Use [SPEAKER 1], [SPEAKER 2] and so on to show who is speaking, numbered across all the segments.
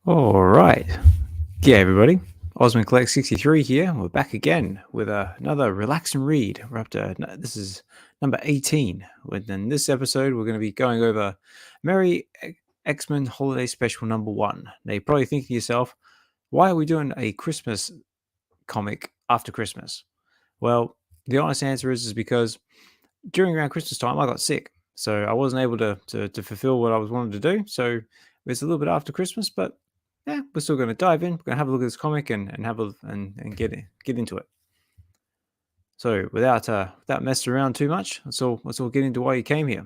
[SPEAKER 1] All right. Yeah, everybody. Ozmankollects63 here. We're back again with another relaxing read. We're up to this is number 18. In this episode, we're going to be going over Merry X-Men Holiday Special number 1. Now, you're probably thinking to yourself, why are we doing a Christmas comic after Christmas? Well, the honest answer is because around Christmas time, I got sick. So I wasn't able to fulfill what I was wanting to do. So it's a little bit after Christmas, but yeah, we're still going to dive in. We're going to have a look at this comic and get into it. So without messing around too much, let's all get into why you came here.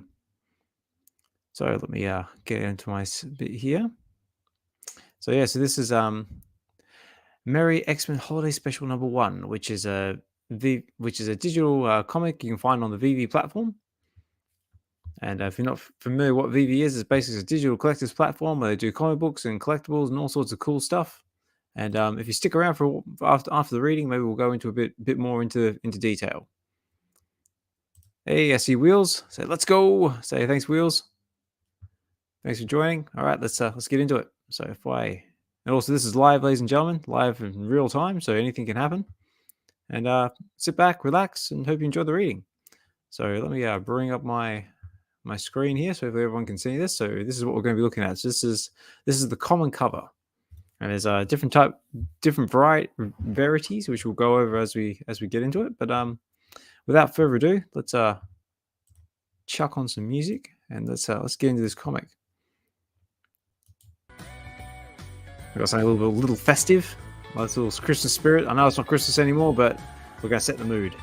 [SPEAKER 1] So let me get into my bit here. So yeah, so this is Merry X-Men Holiday Special number 1, which is a digital comic you can find on the VeVe platform. And if you're not familiar what VeVe is, it's basically a digital collectors platform where they do comic books and collectibles and all sorts of cool stuff. And if you stick around for after the reading, maybe we'll go into a bit more into detail. Hey, I see Wheels. Say let's go. Say thanks, Wheels. Thanks for joining. All right, let's get into it. So and also this is live, ladies and gentlemen, live in real time, so anything can happen. And sit back, relax, and hope you enjoy the reading. So let me bring up my screen here so hopefully everyone can see this. So this is what we're going to be looking at. So this is the common cover, and there's different varieties which we'll go over as we get into it. But without further ado, let's chuck on some music and let's get into this comic. I've got something a little festive, nice little Christmas spirit. I know it's not Christmas anymore, but we're going to set the mood.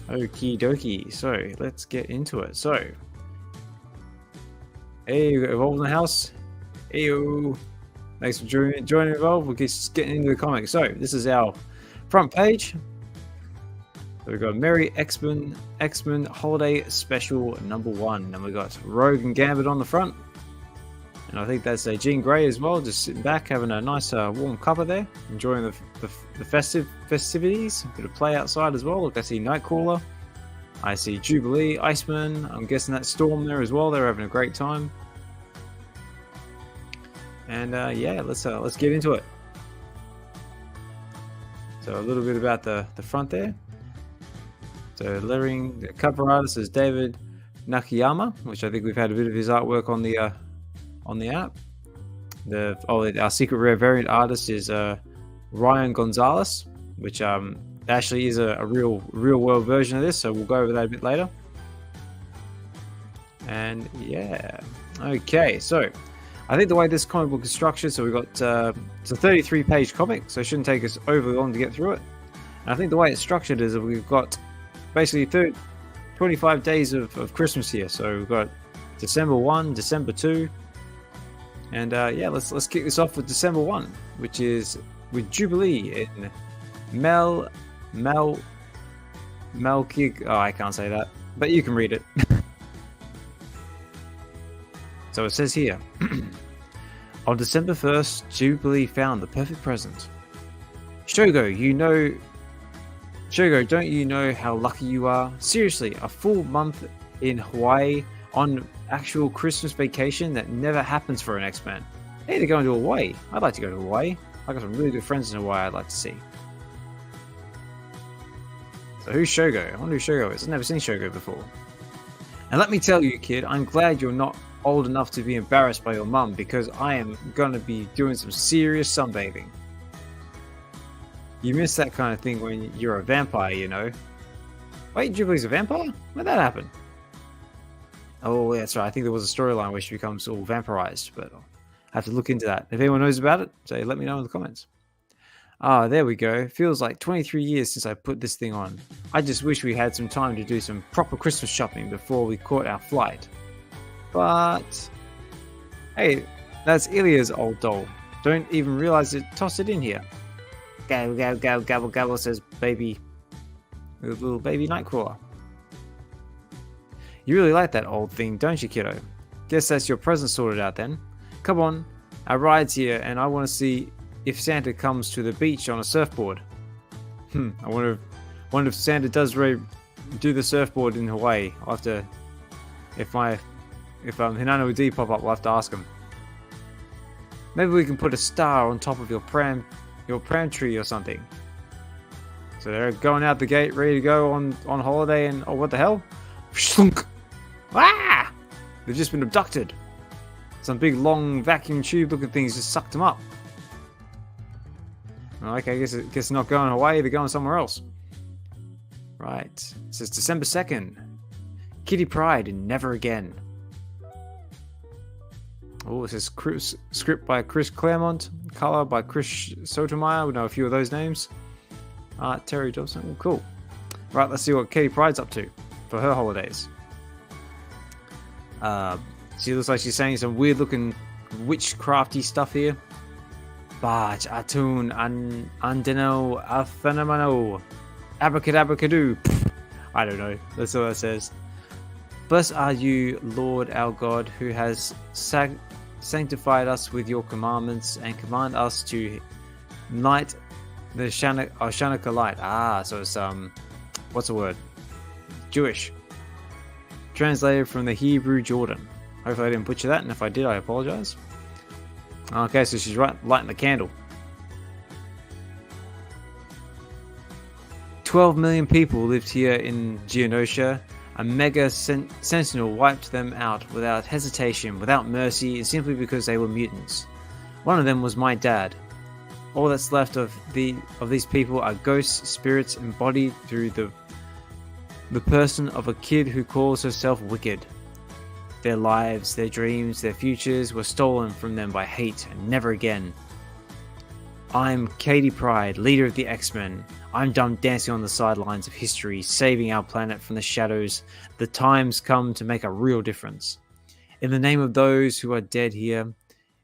[SPEAKER 1] Okie dokie. So let's get into it. So, hey, we got Evolve in the house. Heyo. Thanks for joining Evolve. We'll get getting into the comic. So this is our front page. So we've got Merry X-Men Holiday Special number 1, and we've got Rogue and Gambit on the front. And I think that's Jean Grey as well, just sitting back, having a nice warm cuppa there, enjoying the festivities. A bit of play outside as well. Look, I see Nightcrawler. I see Jubilee, Iceman. I'm guessing that's Storm there as well. They're having a great time. And yeah, let's get into it. So a little bit about the front there. So lettering, the cover artist is David Nakayama, which I think we've had a bit of his artwork on the app. Our secret rare variant artist is Ryan Gonzalez, which actually is a real world version of this, so we'll go over that a bit later. And yeah, okay, so I think the way this comic book is structured, so we've got it's a 33-page comic, so it shouldn't take us overly long to get through it. And I think the way it's structured is that we've got basically 25 days of Christmas here. So we've got December 1, December 2. And yeah, let's kick this off with December 1, which is with Jubilee in Melkig. Oh, I can't say that, but you can read it. So it says here, on December 1st, Jubilee found the perfect present. Shogo, don't you know how lucky you are? Seriously, a full month in Hawaii on actual Christmas vacation that never happens for an X-Men. Hey, they're going to Hawaii. I'd like to go to Hawaii. I got some really good friends in Hawaii I'd like to see. So who's Shogo? I wonder who Shogo is. I've never seen Shogo before. And let me tell you, kid, I'm glad you're not old enough to be embarrassed by your mum, because I am going to be doing some serious sunbathing. You miss that kind of thing when you're a vampire, you know. Wait, Jubilee's a vampire? Where'd that happen? Oh, that's right. I think there was a storyline where she becomes all vampirized, but I'll have to look into that. If anyone knows about it, say let me know in the comments. Ah, there we go. Feels like 23 years since I put this thing on. I just wish we had some time to do some proper Christmas shopping before we caught our flight. But hey, that's Ilya's old doll. Don't even realize it. Toss it in here. Gabble, gabble, gabble, gabble, gabble, says baby. Little baby Nightcrawler. You really like that old thing, don't you, kiddo? Guess that's your present sorted out then. Come on, our ride's here, and I want to see if Santa comes to the beach on a surfboard. I wonder if Santa does do the surfboard in Hawaii. I'll have to, if Hinano D pop up, we'll have to ask him. Maybe we can put a star on top of your pram tree or something. So they're going out the gate, ready to go on holiday, and oh, what the hell? Ah! They've just been abducted. Some big long vacuum tube looking things just sucked them up. Okay, I guess not going Hawaii, they're going somewhere else. Right. It says December 2nd. Kitty Pryde and Never Again. Oh, it says script by Chris Claremont, color by Chris Sotomayor. We know a few of those names. Art, Terry Dobson. Oh, cool. Right, let's see what Kitty Pryde's up to for her holidays. She looks like she's saying some weird looking witchcrafty stuff here. Baj, Atun, Andeno, Athanamano, Abracadabra. I don't know. That's all it says. Blessed are you, Lord our God, who has sanctified us with your commandments and command us to light the Chanukah light. Ah, so it's what's the word? Jewish. Translated from the Hebrew Jordan. Hopefully I didn't butcher that, and if I did, I apologize. Okay, so she's lighting the candle. 12 million people lived here in Geonosia. A mega sentinel wiped them out without hesitation, without mercy, simply because they were mutants. One of them was my dad. All that's left of these people are ghosts, spirits embodied through the person of a kid who calls herself Wicked. Their lives, their dreams, their futures were stolen from them by hate and never again. I'm Katie Pryde, leader of the X-Men. I'm done dancing on the sidelines of history, saving our planet from the shadows. The time's come to make a real difference. In the name of those who are dead here,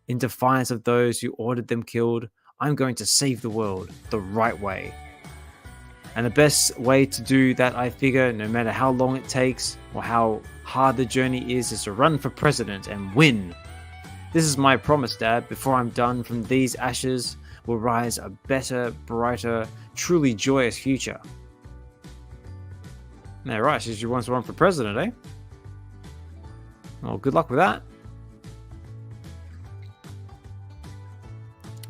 [SPEAKER 1] in defiance of those who ordered them killed, I'm going to save the world the right way. And the best way to do that, I figure, no matter how long it takes or how hard the journey is to run for president and win. This is my promise, Dad. Before I'm done, from these ashes will rise a better, brighter, truly joyous future. Yeah, right, she wants to run for president, eh? Well, good luck with that.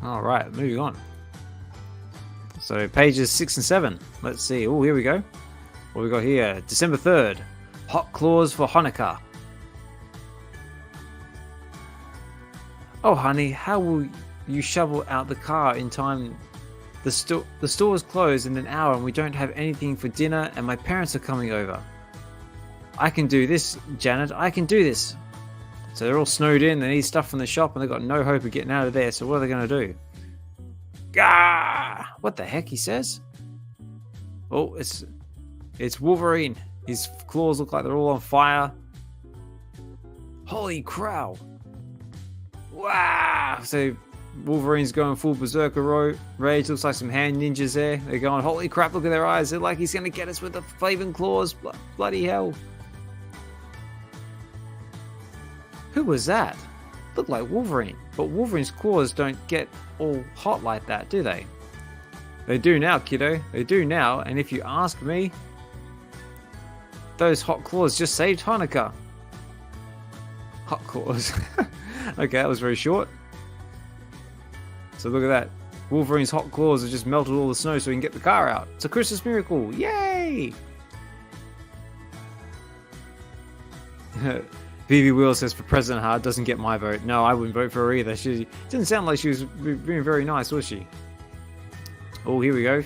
[SPEAKER 1] Alright, moving on. So pages 6 and 7. Let's see. Oh, here we go. What we got here? December 3rd. Hot claws for Hanukkah. Oh, honey, how will you shovel out the car in time? The store is closed in an hour and we don't have anything for dinner and my parents are coming over. I can do this, Janet. I can do this. So they're all snowed in. They need stuff from the shop and they've got no hope of getting out of there. So what are they going to do? Gah! What the heck, he says? Oh, it's Wolverine. His claws look like they're all on fire. Holy crow! Wow! So Wolverine's going full berserker rage. Looks like some hand ninjas there. They're going, holy crap, look at their eyes. They're like, he's going to get us with the flaming claws. Bloody hell. Who was that? Looked like Wolverine. But Wolverine's claws don't get all hot like that, do they? They do now, kiddo. They do now. And if you ask me, those hot claws just saved Hanukkah. Hot claws. Okay, that was very short. So look at that. Wolverine's hot claws have just melted all the snow so we can get the car out. It's a Christmas miracle. Yay! VeVe Wheel says for President Hard doesn't get my vote. No, I wouldn't vote for her either. She didn't sound like she was being very nice, was she? Oh, here we go.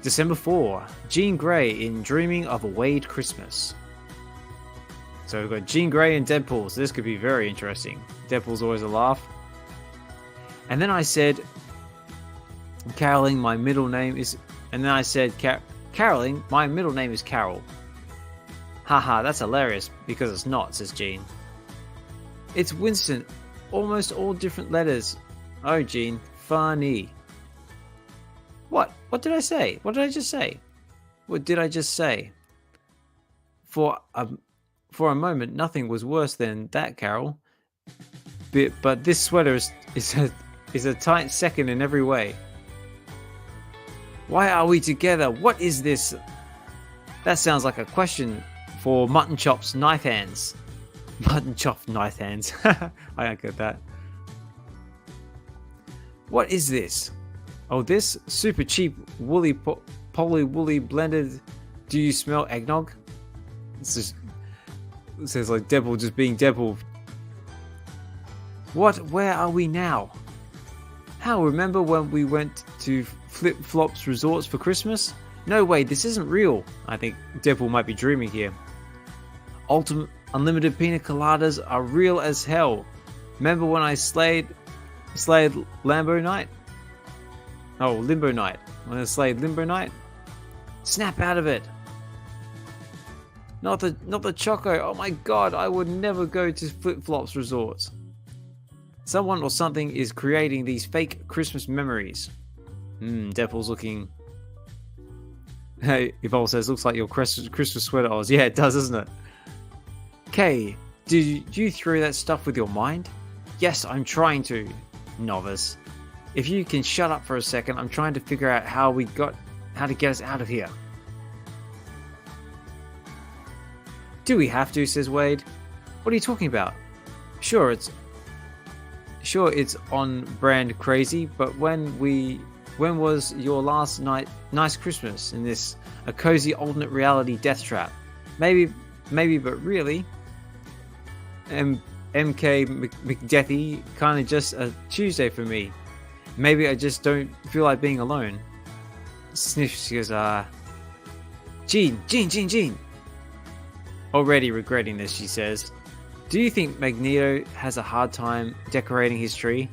[SPEAKER 1] December 4. Jean Grey in Dreaming of a Wade Christmas. So we've got Jean Grey and Deadpool. So this could be very interesting. Deadpool's always a laugh. And then I said, Caroling, my middle name is... And then I said, Caroling, my middle name is Carol. Haha, that's hilarious, because it's not, says Jean. It's Winston. Almost all different letters. Oh, Jean, funny. What? What did I say? What did I just say? What did I just say? For a moment, nothing was worse than that, Carol. But this sweater is a tight second in every way. Why are we together? What is this? That sounds like a question for Mutton Chop's knife hands. Mutton Chop knife hands. I don't get that. What is this? Oh, this super cheap woolly poly woolly blended. Do you smell eggnog? This is, it says like Deadpool just being Deadpool. What? Where are we now? How? Remember when we went to Flip Flops Resorts for Christmas? No way, this isn't real. I think Deadpool might be dreaming here. Ultimate unlimited pina coladas are real as hell. Remember when I slayed Lambo Night? Oh, Limbo Night. When I slayed Limbo Night? Snap out of it. Not the Choco. Oh my god, I would never go to Flip Flops Resorts. Someone or something is creating these fake Christmas memories. Deadpool's looking... Hey, Evolve says, looks like your Christmas sweater, Oz. Yeah, it does, doesn't it? Kay, did you throw that stuff with your mind? Yes, I'm trying to. Novice. If you can shut up for a second, I'm trying to figure out how to get us out of here. Do we have to, says Wade. What are you talking about? Sure, it's on brand crazy, but when was your last nice Christmas in a cozy alternate reality death trap? Maybe, but really, MK McDeathy kind of just a Tuesday for me. Maybe I just don't feel like being alone. Sniff, she goes, Jean. Already regretting this, she says. Do you think Magneto has a hard time decorating his tree?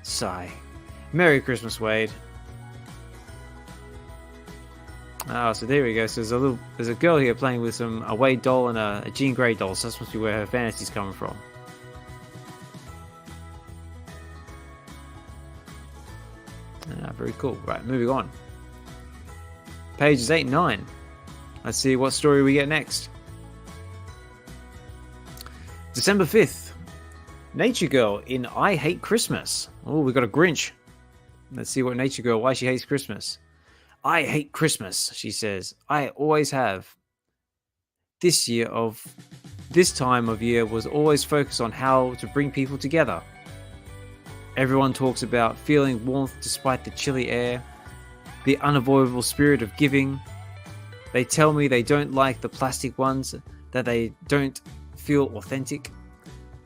[SPEAKER 1] Sigh. Merry Christmas, Wade. Oh, so there we go. So there's a girl here playing with a Wade doll and a Jean Grey doll. So that's must be where her fantasy's coming from. Very cool. Right, moving on. Pages 8 and 9. Let's see what story we get next. December 5th. Nature Girl in I Hate Christmas. Oh, we got a Grinch. Let's see what Nature Girl, why she hates Christmas. I hate Christmas, she says. I always have. This time of year was always focused on how to bring people together. Everyone talks about feeling warmth despite the chilly air, the unavoidable spirit of giving. They tell me they don't like the plastic ones, that they don't feel authentic.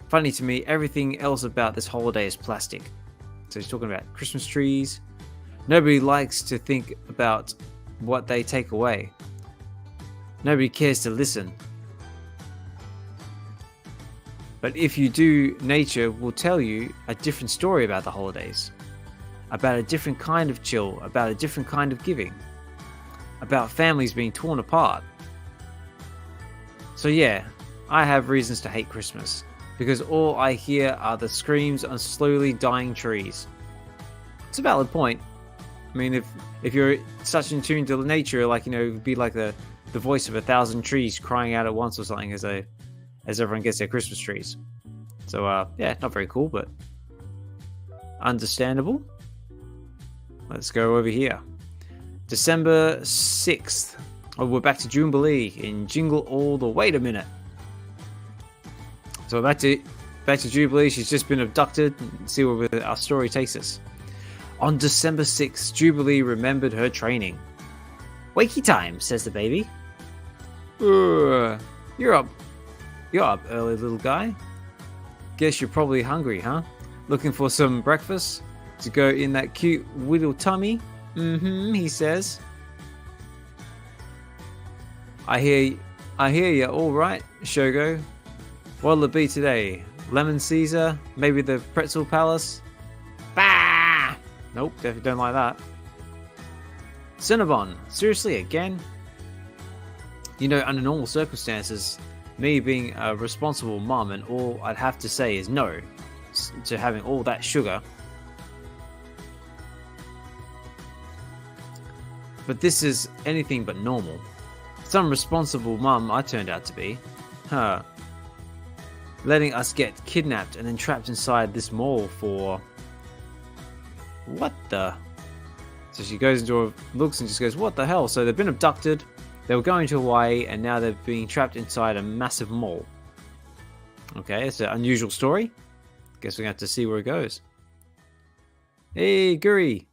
[SPEAKER 1] Funny to me, everything else about this holiday is plastic. So he's talking about Christmas trees. Nobody likes to think about what they take away. Nobody cares to listen. But if you do, nature will tell you a different story about the holidays. About a different kind of chill, about a different kind of giving. About families being torn apart. So yeah, I have reasons to hate Christmas. Because all I hear are the screams on slowly dying trees. It's a valid point. I mean, if you're such in tune to nature, like, it'd be like the voice of 1,000 trees crying out at once or something as everyone gets their Christmas trees. So, yeah, not very cool, but understandable. Let's go over here. December 6th. Oh, we're back to Jubilee in Jingle All the... Wait a minute. So back to Jubilee. She's just been abducted. Let's see where our story takes us. On December 6th, Jubilee remembered her training. Wakey time, says the baby. You're up early, little guy. Guess you're probably hungry, huh? Looking for some breakfast to go in that cute little tummy? He says. I hear you, all right, Shogo. What'll it be today? Lemon Caesar? Maybe the Pretzel Palace? Bah! Nope, definitely don't like that. Cinnabon, seriously, again? You know, under normal circumstances, me being a responsible mum, and all I'd have to say is no to having all that sugar. But this is anything but normal. Some responsible mum I turned out to be. Letting us get kidnapped and then trapped inside this mall for... What the... So she goes into her looks and just goes, what the hell? So they've been abducted, they were going to Hawaii, and now they're being trapped inside a massive mall. Okay, it's an unusual story. Guess we're going to have to see where it goes. Hey, Guri!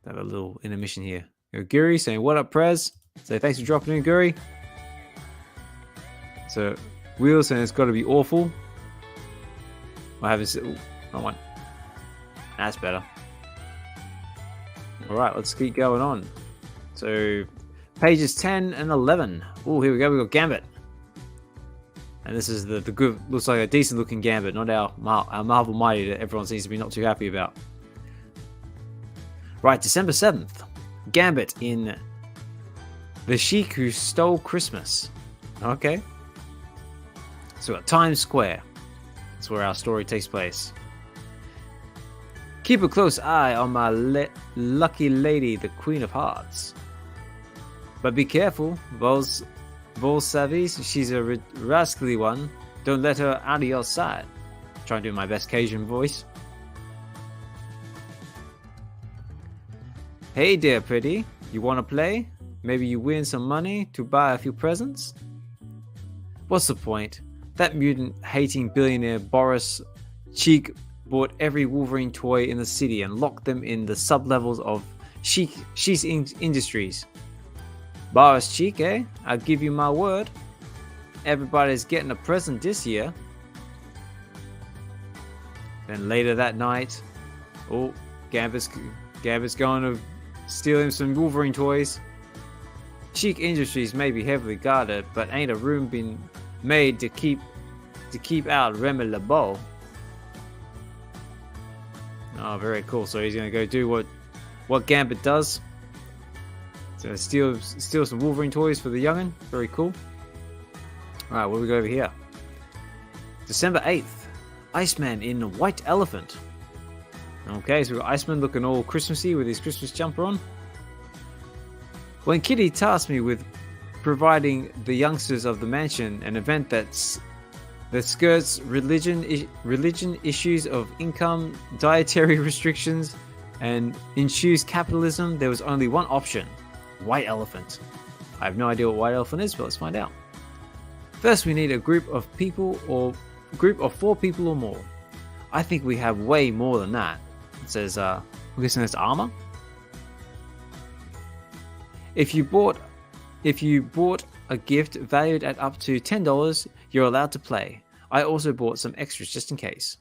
[SPEAKER 1] Have a little intermission here. Guri saying, what up, Prez? Say, thanks for dropping in, Guri. So, Wheel saying it's got to be awful. I haven't... Ooh, wrong one. That's better. Alright, let's keep going on. So, pages 10 and 11. Oh, here we go. We got Gambit. And this is the good, looks like a decent looking Gambit, not our Marvel Mighty that everyone seems to be not too happy about. Right, December 7th. Gambit in The Sheik Who Stole Christmas. Okay. So, at Times Square. That's where our story takes place. Keep a close eye on my lucky lady, the Queen of Hearts. But be careful, Vos Savis, she's a rascally one. Don't let her out of your sight. Try and do my best Cajun voice. Hey there, pretty. You want to play? Maybe you win some money to buy a few presents? What's the point? That mutant-hating billionaire Boris Cheek bought every Wolverine toy in the city and locked them in the sub-levels of Sheik's Industries. Boris Cheek, eh? I'll give you my word. Everybody's getting a present this year. Then later that night, oh, Gambit's going to steal him some Wolverine toys. Sheik Industries may be heavily guarded, but ain't a room been made to keep out Remy LeBeau. Oh, very cool. So he's going to go do what Gambit does. So steal some Wolverine toys for the young'un. Very cool. Alright, what do we go over here? December 8th. Iceman in White Elephant. Okay, so we've got Iceman looking all Christmassy with his Christmas jumper on. When Kitty tasked me with providing the youngsters of the mansion an event that skirts religion issues of income, dietary restrictions, and eschews capitalism, there was only one option: White Elephant. I have no idea what White Elephant is, but let's find out. First, we need a group of 4 people or more. I think we have way more than that. It says, I'm guessing that's armor. If you bought a gift valued at up to $10, you're allowed to play. I also bought some extras just in case.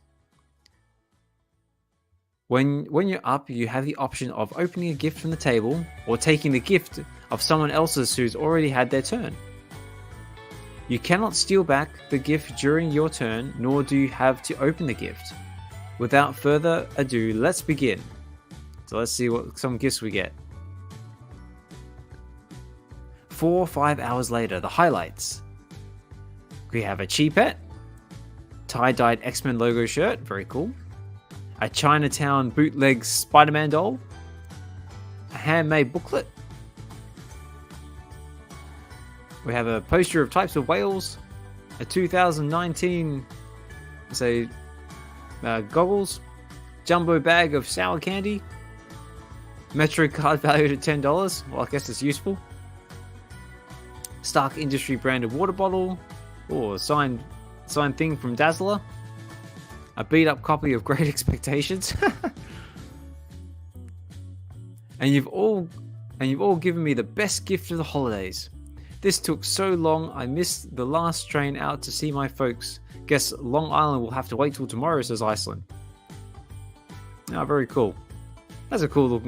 [SPEAKER 1] When you're up, you have the option of opening a gift from the table or taking the gift of someone else's who's already had their turn. You cannot steal back the gift during your turn, nor do you have to open the gift. Without further ado, let's begin. So let's see what some gifts we get. 4 or 5 hours later, the highlights. We have a Cheapette, tie-dyed X-Men logo shirt, very cool. A Chinatown bootleg Spider-Man doll, a handmade booklet. We have a poster of types of whales, a 2019 goggles, jumbo bag of sour candy, Metro card valued at $10. Well, I guess it's useful. Stark Industry branded water bottle, or a signed thing from Dazzler. A beat up copy of Great Expectations. and you've all given me the best gift of the holidays. This took so long, I missed the last train out to see my folks. Guess Long Island will have to wait till tomorrow, says Iceland. Oh, very cool. That's a cool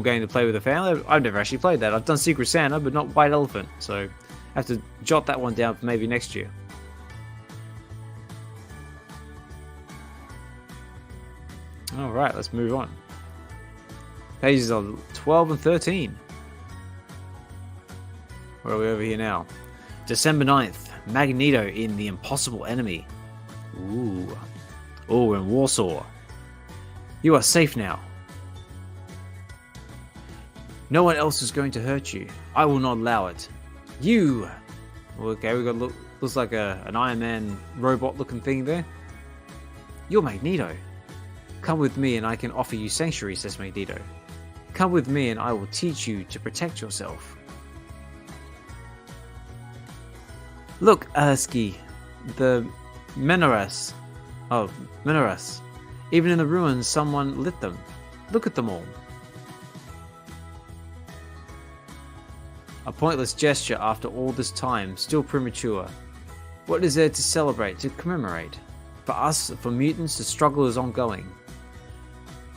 [SPEAKER 1] game to play with a family. I've never actually played that. I've done Secret Santa, but not White Elephant, so I have to jot that one down for maybe next year. Alright, let's move on. Pages are 12 and 13. Where are we over here now? December 9th, Magneto in The Impossible Enemy. Ooh. Oh, we're in Warsaw. You are safe now. No one else is going to hurt you. I will not allow it. You! Okay, we got looks like an Iron Man robot looking thing there. You're Magneto. Come with me and I can offer you sanctuary, says Magneto. Come with me and I will teach you to protect yourself. Look, Alasky, the menorahs. Oh, menorahs. Even in the ruins, someone lit them. Look at them all. A pointless gesture after all this time, still premature. What is there to celebrate, to commemorate? For us, for mutants, the struggle is ongoing.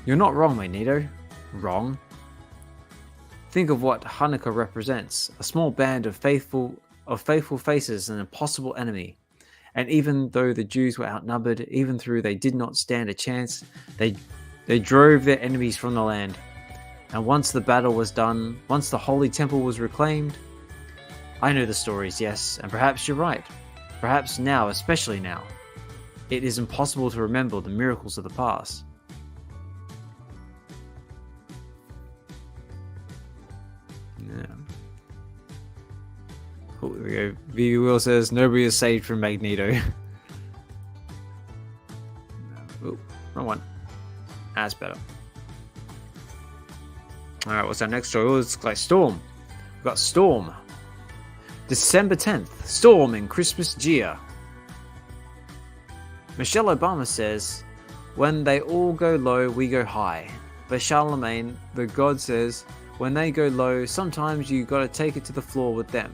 [SPEAKER 1] You're not wrong, Magneto. Wrong? Think of what Hanukkah represents, a small band of faithful faces, an impossible enemy. And even though the Jews were outnumbered, even though they did not stand a chance, they drove their enemies from the land. And once the battle was done, once the Holy Temple was reclaimed, I know the stories, yes, and perhaps you're right. Perhaps now, especially now, it is impossible to remember the miracles of the past. Yeah. Oh, there we go. VeVe Will says, nobody is saved from Magneto. Oh, wrong one. That's better. Alright, what's our next story? Oh, it's like Storm. We've got Storm. December 10th. Storm in Christmas Gia. Michelle Obama says, when they all go low, we go high. But Charlemagne, the god, says, when they go low, sometimes you gotta take it to the floor with them.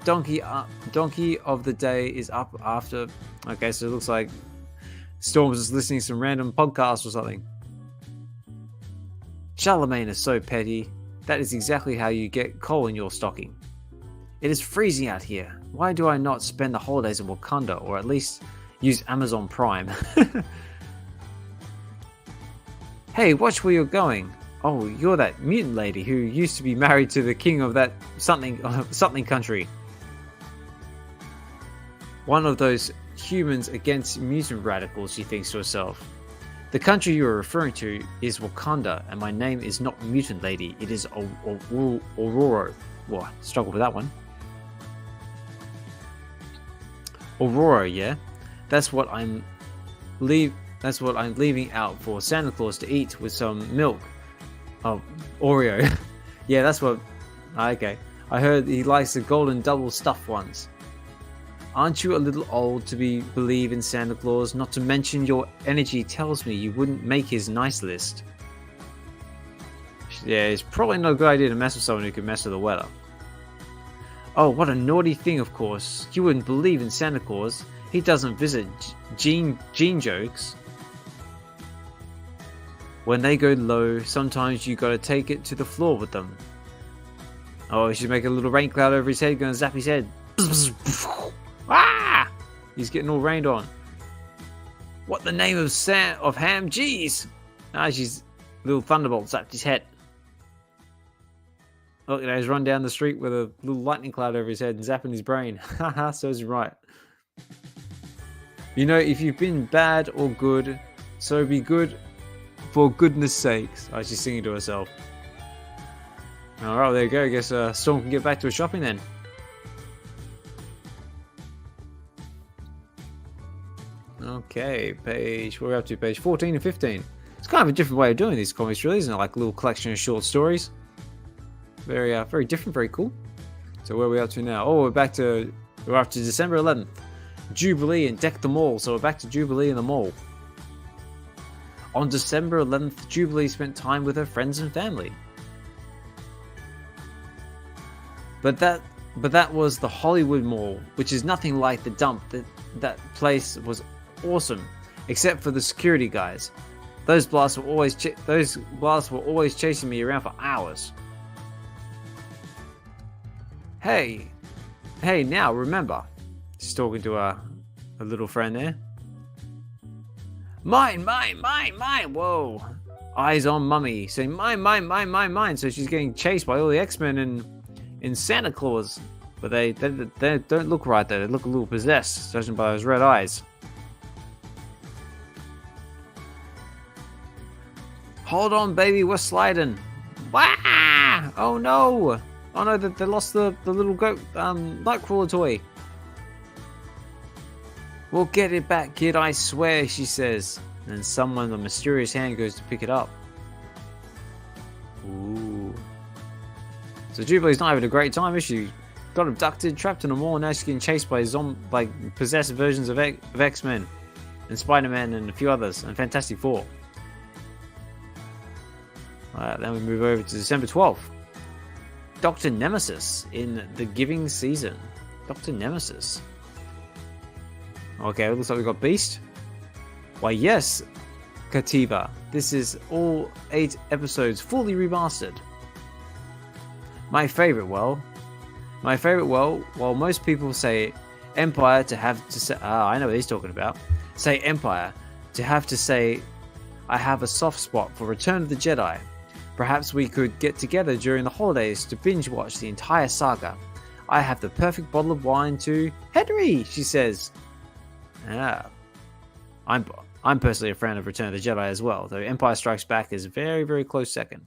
[SPEAKER 1] Donkey of the day is up after... Okay, so it looks like Storm's just listening to some random podcast or something. Charlemagne is so petty. That is exactly how you get coal in your stocking. It is freezing out here. Why do I not spend the holidays in Wakanda, or at least use Amazon Prime? Hey, watch where you're going. Oh, you're that mutant lady who used to be married to the king of that something country. One of those humans against mutant radicals, she thinks to herself. The country you are referring to is Wakanda, and my name is not Mutant Lady, it is Aurora. What? Struggle with that one. Aurora, yeah? That's what I'm leaving out for Santa Claus to eat with some milk. Oh, Oreo. Yeah, that's what... Okay. I heard he likes the golden double stuffed ones. Aren't you a little old to believe in Santa Claus? Not to mention your energy tells me you wouldn't make his nice list. Yeah, it's probably not a good idea to mess with someone who can mess with the weather. Oh, what a naughty thing, of course. You wouldn't believe in Santa Claus. He doesn't visit Gene jokes. When they go low, sometimes you gotta take it to the floor with them. Oh, he should make a little rain cloud over his head, gonna zap his head. Ah! He's getting all rained on. What the name of Ham? Jeez! Ah, she's little thunderbolt zapped his head. Look, he's run down the street with a little lightning cloud over his head and zapping his brain. Haha, so he's right. You know, if you've been bad or good, so be good for goodness sakes. Oh, she's singing to herself. Alright, there you go. I guess Storm can get back to her shopping then. Okay, where are we up to? Page 14 and 15. It's kind of a different way of doing these comics, really, isn't it? Like a little collection of short stories. Very different, very cool. So where are we up to now? Oh, we're up to December 11th. Jubilee and Deck the Mall. So we're back to Jubilee in the mall. On December 11th, Jubilee spent time with her friends and family. But that was the Hollywood Mall, which is nothing like the dump. That place was awesome, except for the security guys. Those blasts were always chasing me around for hours. Hey, now remember. She's talking to a little friend there. Mine. Whoa. Eyes on Mummy, saying mine. So she's getting chased by all the X-Men and in Santa Claus. But they don't look right though. They look a little possessed, judging by those red eyes. Hold on, baby, we're sliding. Wah! Oh no! Oh no, they lost the little goat Nightcrawler toy. We'll get it back, kid, I swear, she says. And someone, a mysterious hand, goes to pick it up. Ooh. So Jubilee's not having a great time, is she? Got abducted, trapped in a mall, and now she's getting chased by possessed versions of X-Men, and Spider-Man, and a few others, and Fantastic Four. Alright, then we move over to December 12th. Dr. Nemesis in the Giving Season. Dr. Nemesis. Okay, it looks like we got Beast. Why, yes, Kativa. This is all 8 episodes fully remastered. My favorite, while most people say Empire to have to say, I know what he's talking about. Say Empire to have to say, I have a soft spot for Return of the Jedi. Perhaps we could get together during the holidays to binge watch the entire saga. I have the perfect bottle of wine to Henry, she says. I'm personally a fan of Return of the Jedi as well, though Empire Strikes Back is a very, very close second.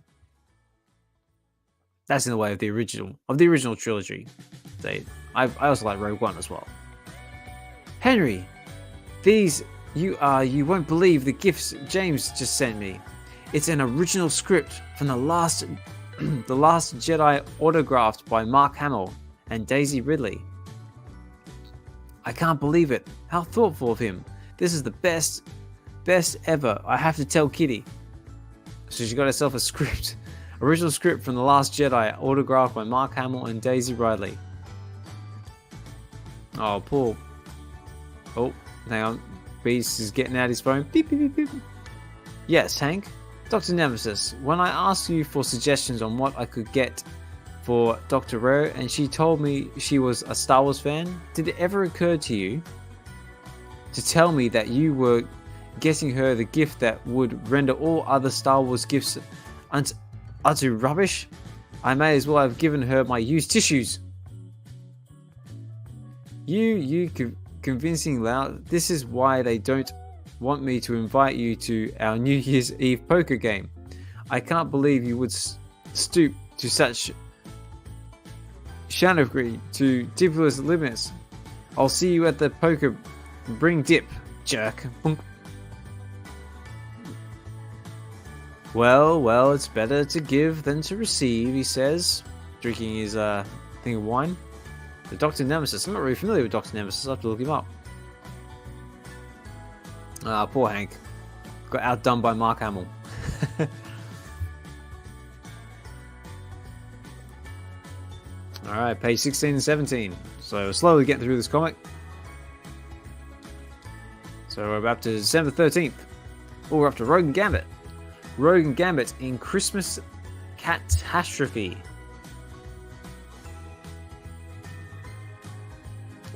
[SPEAKER 1] That's in the way of the original trilogy. I also like Rogue One as well. Henry, you won't believe the gifts James just sent me. It's an original script from the last Jedi, autographed by Mark Hamill and Daisy Ridley. I can't believe it. How thoughtful of him. This is the best ever. I have to tell Kitty. So she got herself a script. Original script from The Last Jedi, autographed by Mark Hamill and Daisy Ridley. Oh, poor. Oh, hang on. Beast is getting out his phone. Beep, beep, beep, beep. Yes, Hank. Dr. Nemesis, when I asked you for suggestions on what I could get for Dr. Ro, and she told me she was a Star Wars fan, did it ever occur to you to tell me that you were getting her the gift that would render all other Star Wars gifts utter rubbish? I may as well have given her my used tissues. You convincing loud. This is why they don't want me to invite you to our New Year's Eve poker game. I can't believe you would stoop to such shanagri to ridiculous limits. I'll see you at the poker. Bring dip, jerk. Well, it's better to give than to receive, he says, drinking his thing of wine. The Dr. Nemesis. I'm not really familiar with Dr. Nemesis. I'll have to look him up. Poor Hank. Got outdone by Mark Hamill. Alright, page 16 and 17. So we're slowly getting through this comic. So we're up to December 13th. Oh, we're up to Rogue and Gambit. Rogue and Gambit in Christmas Catastrophe.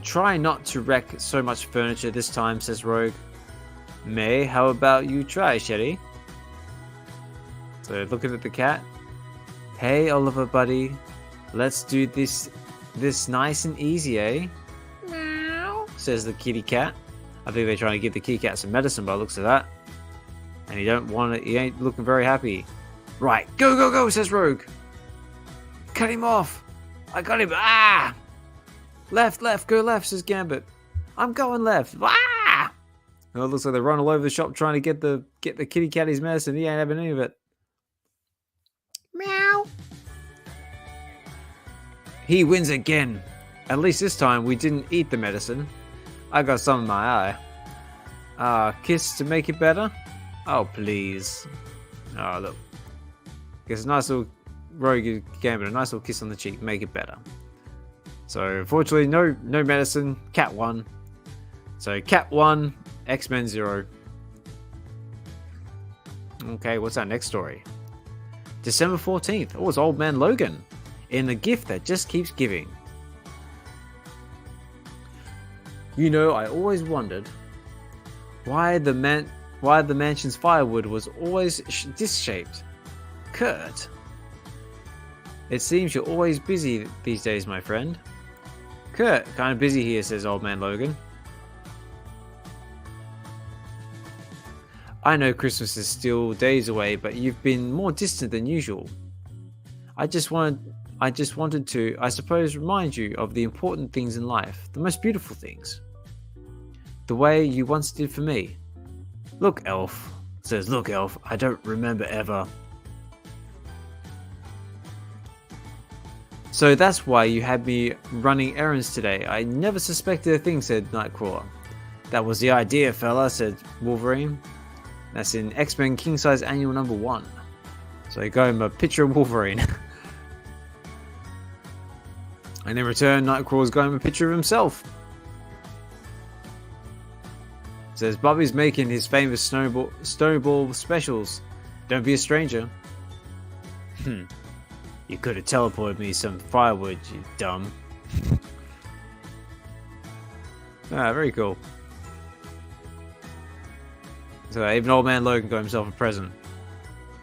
[SPEAKER 1] Try not to wreck so much furniture this time, says Rogue. May, how about you try, Shetty? So looking at the cat. Hey, Oliver, buddy. Let's do this nice and easy, eh? Meow, says the kitty cat. I think they're trying to give the kitty cat some medicine by the looks of that. And he ain't looking very happy. Right, go, says Rogue. Cut him off. I got him. Ah! Left, go left, says Gambit. I'm going left. Ah! And it looks like they run all over the shop trying to get the kitty cat his medicine. He ain't having any of it. Meow. He wins again. At least this time we didn't eat the medicine. I got some in my eye. Kiss to make it better? Oh, please. Oh, look. Gets a nice little Rogue Gambit, a nice little kiss on the cheek. Make it better. So, unfortunately, no medicine. Cat won. So, Cat 1, X-Men 0. Okay, what's our next story? December 14th. Oh, it's Old Man Logan. In The Gift That Just Keeps Giving. You know, I always wondered why the mansion's firewood was always disc-shaped. Kurt. It seems you're always busy these days, my friend. Kurt, kind of busy here, says Old Man Logan. I know Christmas is still days away, but you've been more distant than usual. I just wanted to, I suppose, remind you of the important things in life, the most beautiful things. The way you once did for me. Look, Elf, says, look, Elf, I don't remember ever. So that's why you had me running errands today. I never suspected a thing, said Nightcrawler. That was the idea, fella, said Wolverine. That's in X-Men King Size Annual number 1. So I got him a picture of Wolverine. And in return, Nightcrawler's got him a picture of himself. It says, Bobby's making his famous snowball specials. Don't be a stranger. You could have teleported me some firewood, you dumb. Very cool. So even Old Man Logan got himself a present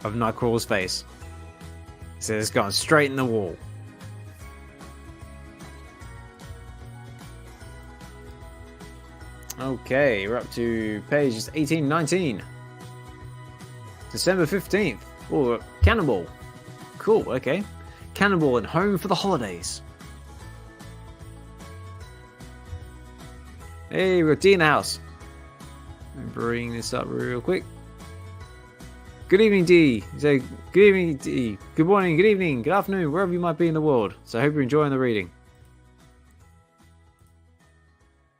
[SPEAKER 1] of Nightcrawler's face. He says it's gone straight in the wall. Okay, we're up to pages 18 and 19. December 15th. Oh, Cannonball. Cool, okay. Cannonball and Home for the Holidays. Hey, we've got D in the house. Let me bring this up real quick. Good evening, D. So, good evening, D. Good morning, good evening, good afternoon, wherever you might be in the world. So I hope you're enjoying the reading.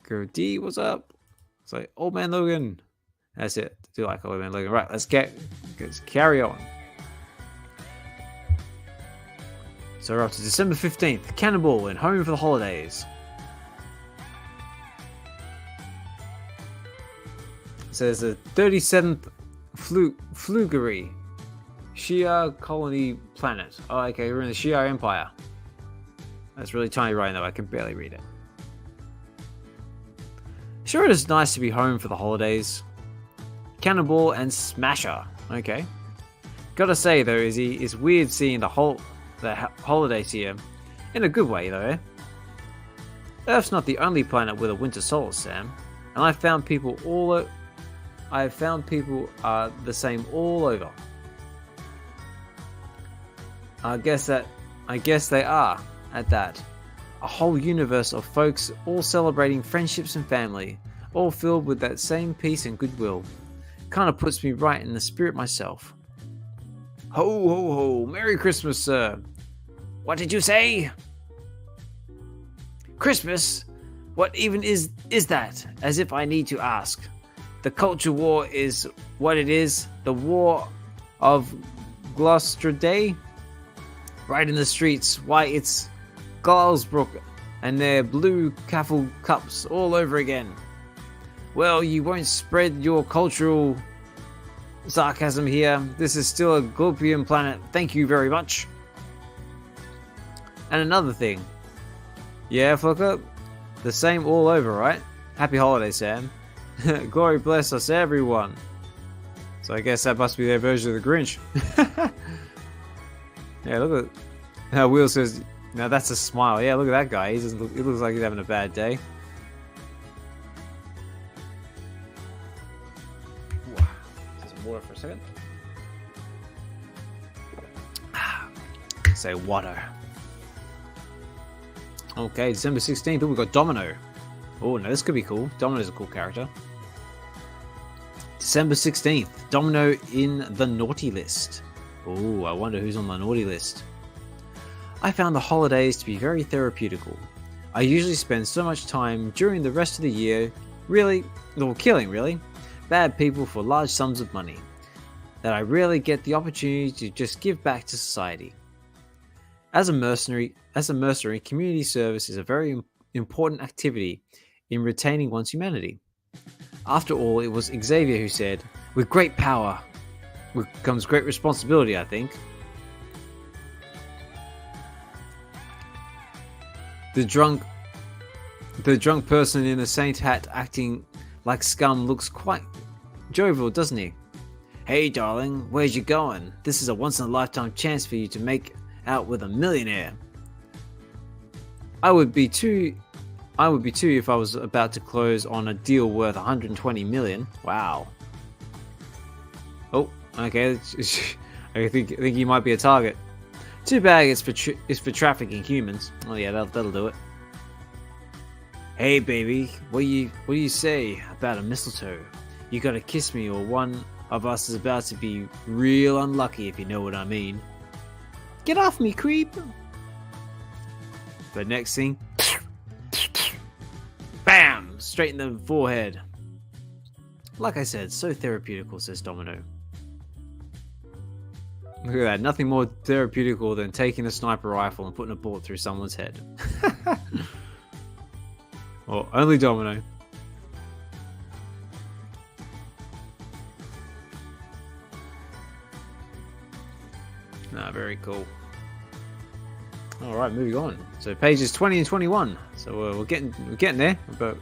[SPEAKER 1] Go D, what's up? It's like Old Man Logan. That's it. I do like Old Man Logan. Right, let's carry on. So we're up to December 15th. Cannonball and Home for the Holidays. So there's the 37th Fluggery Shi'ar colony planet. Oh, okay, we're in the Shi'ar Empire. That's really tiny writing though, I can barely read it. Sure, it is nice to be home for the holidays. Cannonball and Smasher. Okay. Gotta say though, Izzy, it's weird seeing the holidays here. In a good way though, eh? Earth's not the only planet with a winter solstice, Sam. And I've found people are the same all over. I guess they are, at that. A whole universe of folks all celebrating friendships and family, all filled with that same peace and goodwill. Kinda puts me right in the spirit myself. Ho ho ho, Merry Christmas, sir. What did you say? Christmas? What even is that? As if I need to ask. The culture war is what it is. The war of Gloucester, right in the streets. Why, it's Glasbrook and their blue Caffle cups all over again. Well, you won't spread your cultural sarcasm here. This is still a Gulpian planet. Thank you very much. And another thing. Yeah, Flucker? The same all over, right? Happy holidays, Sam. Glory bless us, everyone. So I guess that must be their version of the Grinch. Yeah, look at how Will says, now that's a smile. Yeah, look at that guy. He looks like he's having a bad day. Some water for a second. Say water. Okay, December 16th. Oh, we've got Domino. Oh, no, this could be cool. Domino's a cool character. December 16th. Domino in the naughty list. Oh, I wonder who's on the naughty list. I found the holidays to be very therapeutical. I usually spend so much time during the rest of the year killing bad people for large sums of money that I rarely get the opportunity to just give back to society. As a mercenary, community service is a very important activity in retaining one's humanity. After all, it was Xavier who said, with great power comes great responsibility, I think. The drunk person in a saint hat acting like scum looks quite jovial, doesn't he? Hey darling, where's you going? This is a once-in-a-lifetime chance for you to make out with a millionaire. I would be too if I was about to close on a deal worth 120 million. Wow. Oh, okay. I think he might be a target. Too bad it's for trafficking humans. Oh yeah, that'll do it. Hey baby, what do you say about a mistletoe? You gotta kiss me or one of us is about to be real unlucky, if you know what I mean. Get off me, creep! But next thing, bam! Straight in the forehead. Like I said, so therapeutical, says Domino. Look at that, nothing more therapeutical than taking a sniper rifle and putting a bullet through someone's head. Well, only Domino. Very cool. Alright, moving on. So pages 20 and 21. So we're getting there. But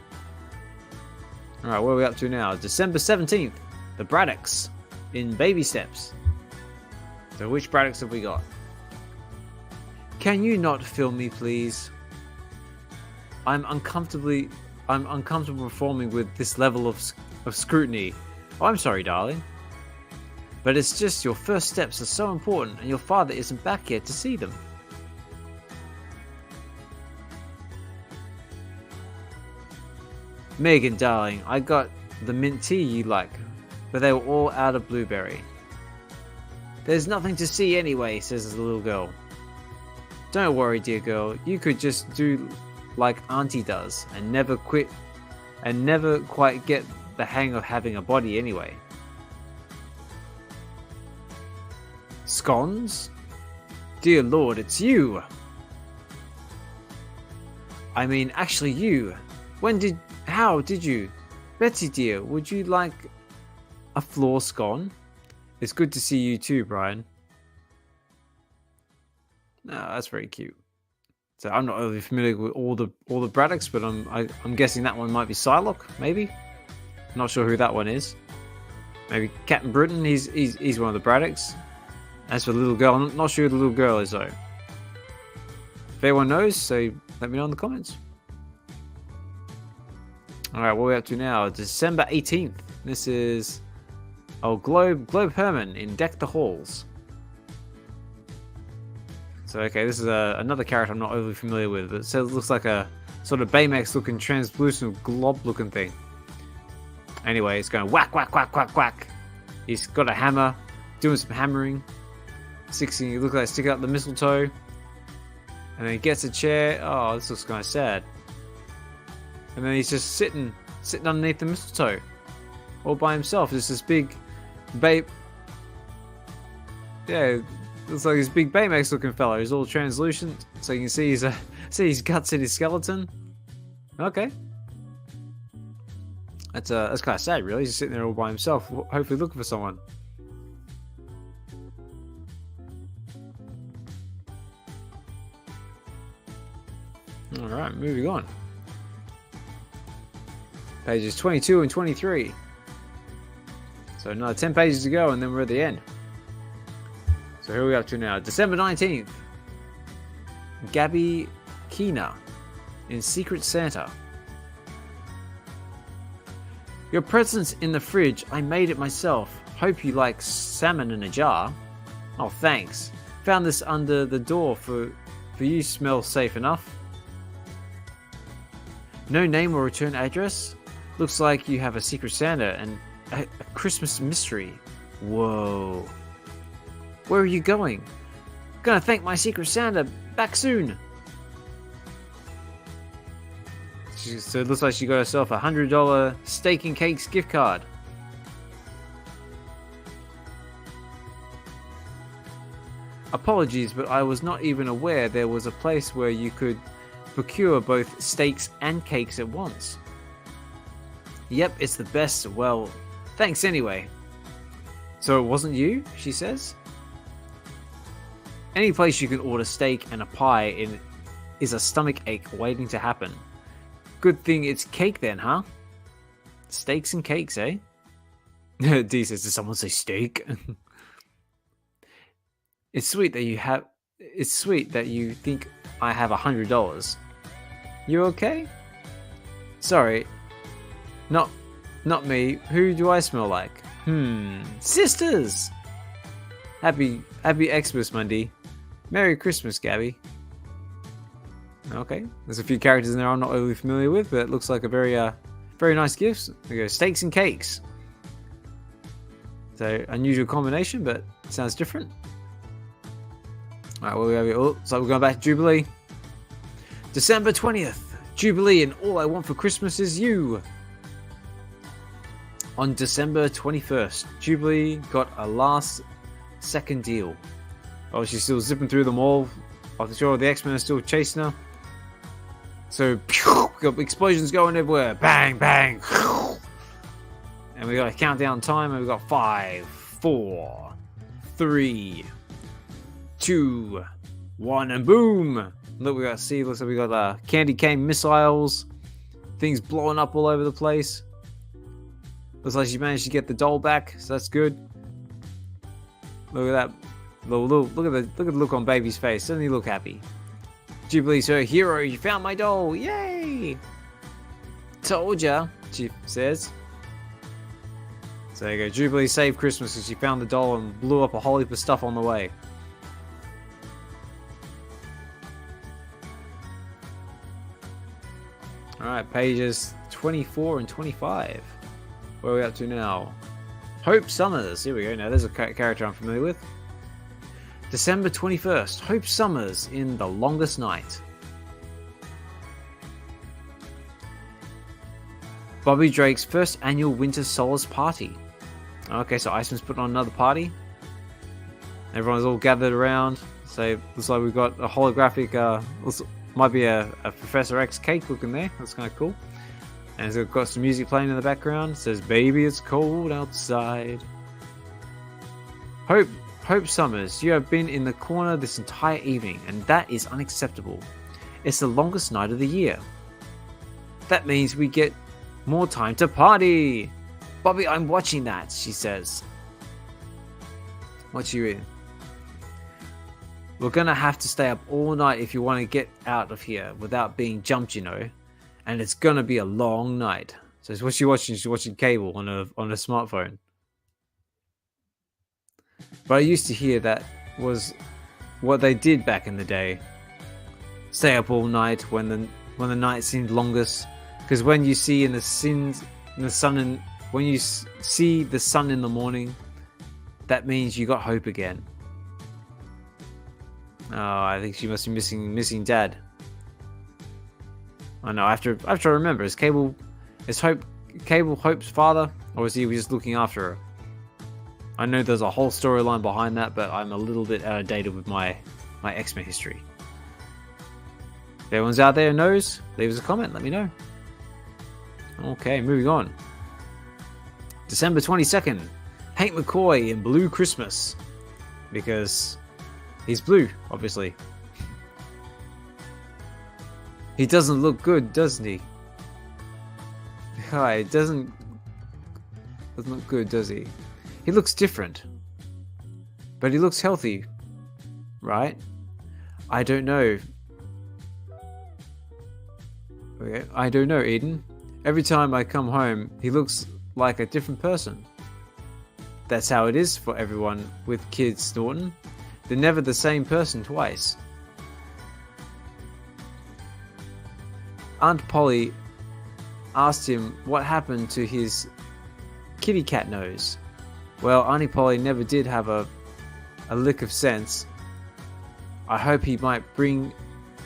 [SPEAKER 1] alright, where are we up to now? December 17th. The Braddocks in baby steps. So which Braddocks have we got? Can you not film me, please? I'm uncomfortable performing with this level of scrutiny. Oh, I'm sorry, darling. But it's just your first steps are so important and your father isn't back yet to see them. Megan, darling, I got the mint tea you like, but they were all out of blueberry. There's nothing to see anyway, says the little girl. Don't worry, dear girl, you could just do like Auntie does and never quite get the hang of having a body anyway. Scones? Dear Lord, it's you! I mean, actually you. How did you? Betsy dear, would you like a floor scone? It's good to see you too, Brian. No, that's very cute. So I'm not really familiar with all the Braddocks, but I'm guessing that one might be Psylocke, maybe? Not sure who that one is. Maybe Captain Britain, he's one of the Braddocks. As for the little girl, I'm not sure who the little girl is though. If anyone knows, so let me know in the comments. Alright, what are we up to now? December 18th. This is Globe Herman in Deck the Halls. So okay, this is another character I'm not overly familiar with. It looks like a sort of Baymax looking translucent glob looking thing. Anyway, it's going whack whack whack whack whack. He's got a hammer, doing some hammering. He looks like sticking up the mistletoe. And then he gets a chair. Oh, this looks kind of sad. And then he's just sitting underneath the mistletoe. All by himself. There's this big yeah, looks like this big Baymax looking fellow. He's all translucent. So you can see his guts in his skeleton. Okay. That's kind of sad, really. He's just sitting there all by himself, hopefully looking for someone. Alright, moving on. Pages 22 and 23. So another 10 pages to go and then we're at the end. So here we are up to now. December 19th. Gabby Keena in Secret Santa. Your present's in the fridge. I made it myself. Hope you like salmon in a jar. Oh, thanks. Found this under the door for you. Smells safe enough. No name or return address? Looks like you have a Secret Santa and a Christmas mystery. Whoa. Where are you going? Gonna thank my Secret Santa. Back soon. So it looks like she got herself a $100 Steak and Cakes gift card. Apologies, but I was not even aware there was a place where you could procure both steaks and cakes at once. Yep, it's the best. Well, thanks anyway. So it wasn't you, she says. Any place you can order steak and a pie in is a stomach ache waiting to happen. Good thing it's cake then, huh? Steaks and cakes, eh? D says, did someone say steak? It's sweet that you have It's sweet that you think I have $100. You okay? Sorry. Not me. Who do I smell like? Sisters! Happy Xmas Monday. Merry Christmas, Gabby. Okay, there's a few characters in there I'm not overly familiar with, but it looks like a very nice gift. There we go, steaks and cakes. So, unusual combination, but sounds different. Alright, well, we have it all. So we're going back to Jubilee. December 20th, Jubilee, and all I want for Christmas is you. On December 21st, Jubilee got a last second deal. Oh, she's still zipping through them all. I'm sure the X-Men are still chasing her. So, we got explosions going everywhere. Bang, bang. And we got a countdown time, and we got 5, 4, 3, 2, 1, and boom! Look, we got looks like we got candy cane missiles, things blowing up all over the place. Looks like she managed to get the doll back, so that's good. Look at that. Look at the look on baby's face. Doesn't he look happy? Jubilee's her hero. You found my doll. Yay! Told ya, she says. So there you go. Jubilee saved Christmas because she found the doll and blew up a whole heap of stuff on the way. Alright, pages 24 and 25. Where are we up to now? Hope Summers. Here we go. Now there's a character I'm familiar with. December 21st. Hope Summers in The Longest Night. Bobby Drake's first annual Winter Solace Party. Okay, so Iceman's putting on another party. Everyone's all gathered around. So looks like we've got a holographic, might be a Professor X cake looking there. That's kind of cool. And it's got some music playing in the background. It says, "Baby, it's cold outside." Hope Summers, you have been in the corner this entire evening, and that is unacceptable. It's the longest night of the year. That means we get more time to party. Bobby, I'm watching that, she says. What's you in? We're gonna have to stay up all night if you want to get out of here without being jumped, you know. And it's gonna be a long night. So what's she watching? She's watching cable on a smartphone. But I used to hear that was what they did back in the day. Stay up all night when the night seemed longest. Because when you see when you see the sun in the morning, that means you got hope again. Oh, I think she must be missing Dad. I know. I have to remember. Is Cable Hope's father, or is he just looking after her? I know there's a whole storyline behind that, but I'm a little bit out of date with my X-Men history. If anyone's out there who knows, leave us a comment. Let me know. Okay, moving on. December 22nd. Hank McCoy in Blue Christmas. Because he's blue, obviously. He doesn't look good, doesn't he? Hi, doesn't look good, does he? He looks different. But he looks healthy, right? I don't know. Okay, I don't know, Eden. Every time I come home, he looks like a different person. That's how it is for everyone with kids, Norton. They're never the same person twice. Aunt Polly asked him what happened to his kitty cat nose. Well, Auntie Polly never did have a lick of sense. I hope he might bring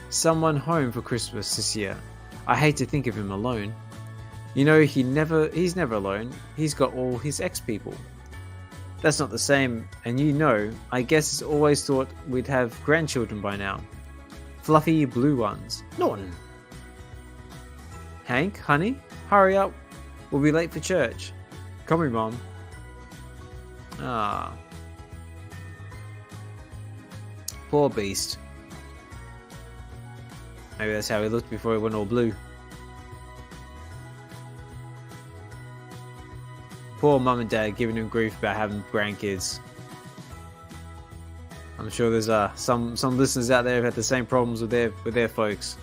[SPEAKER 1] someone home for Christmas this year. I hate to think of him alone. You know, he's never alone. He's got all his ex-people. That's not the same, and you know, I guess it's always thought we'd have grandchildren by now. Fluffy blue ones. Norton! Hank, honey, hurry up. We'll be late for church. Come here, Mom. Ah. Poor beast. Maybe that's how he looked before he went all blue. Poor Mum and Dad giving him grief about having grandkids. I'm sure there's some listeners out there who had the same problems with their folks.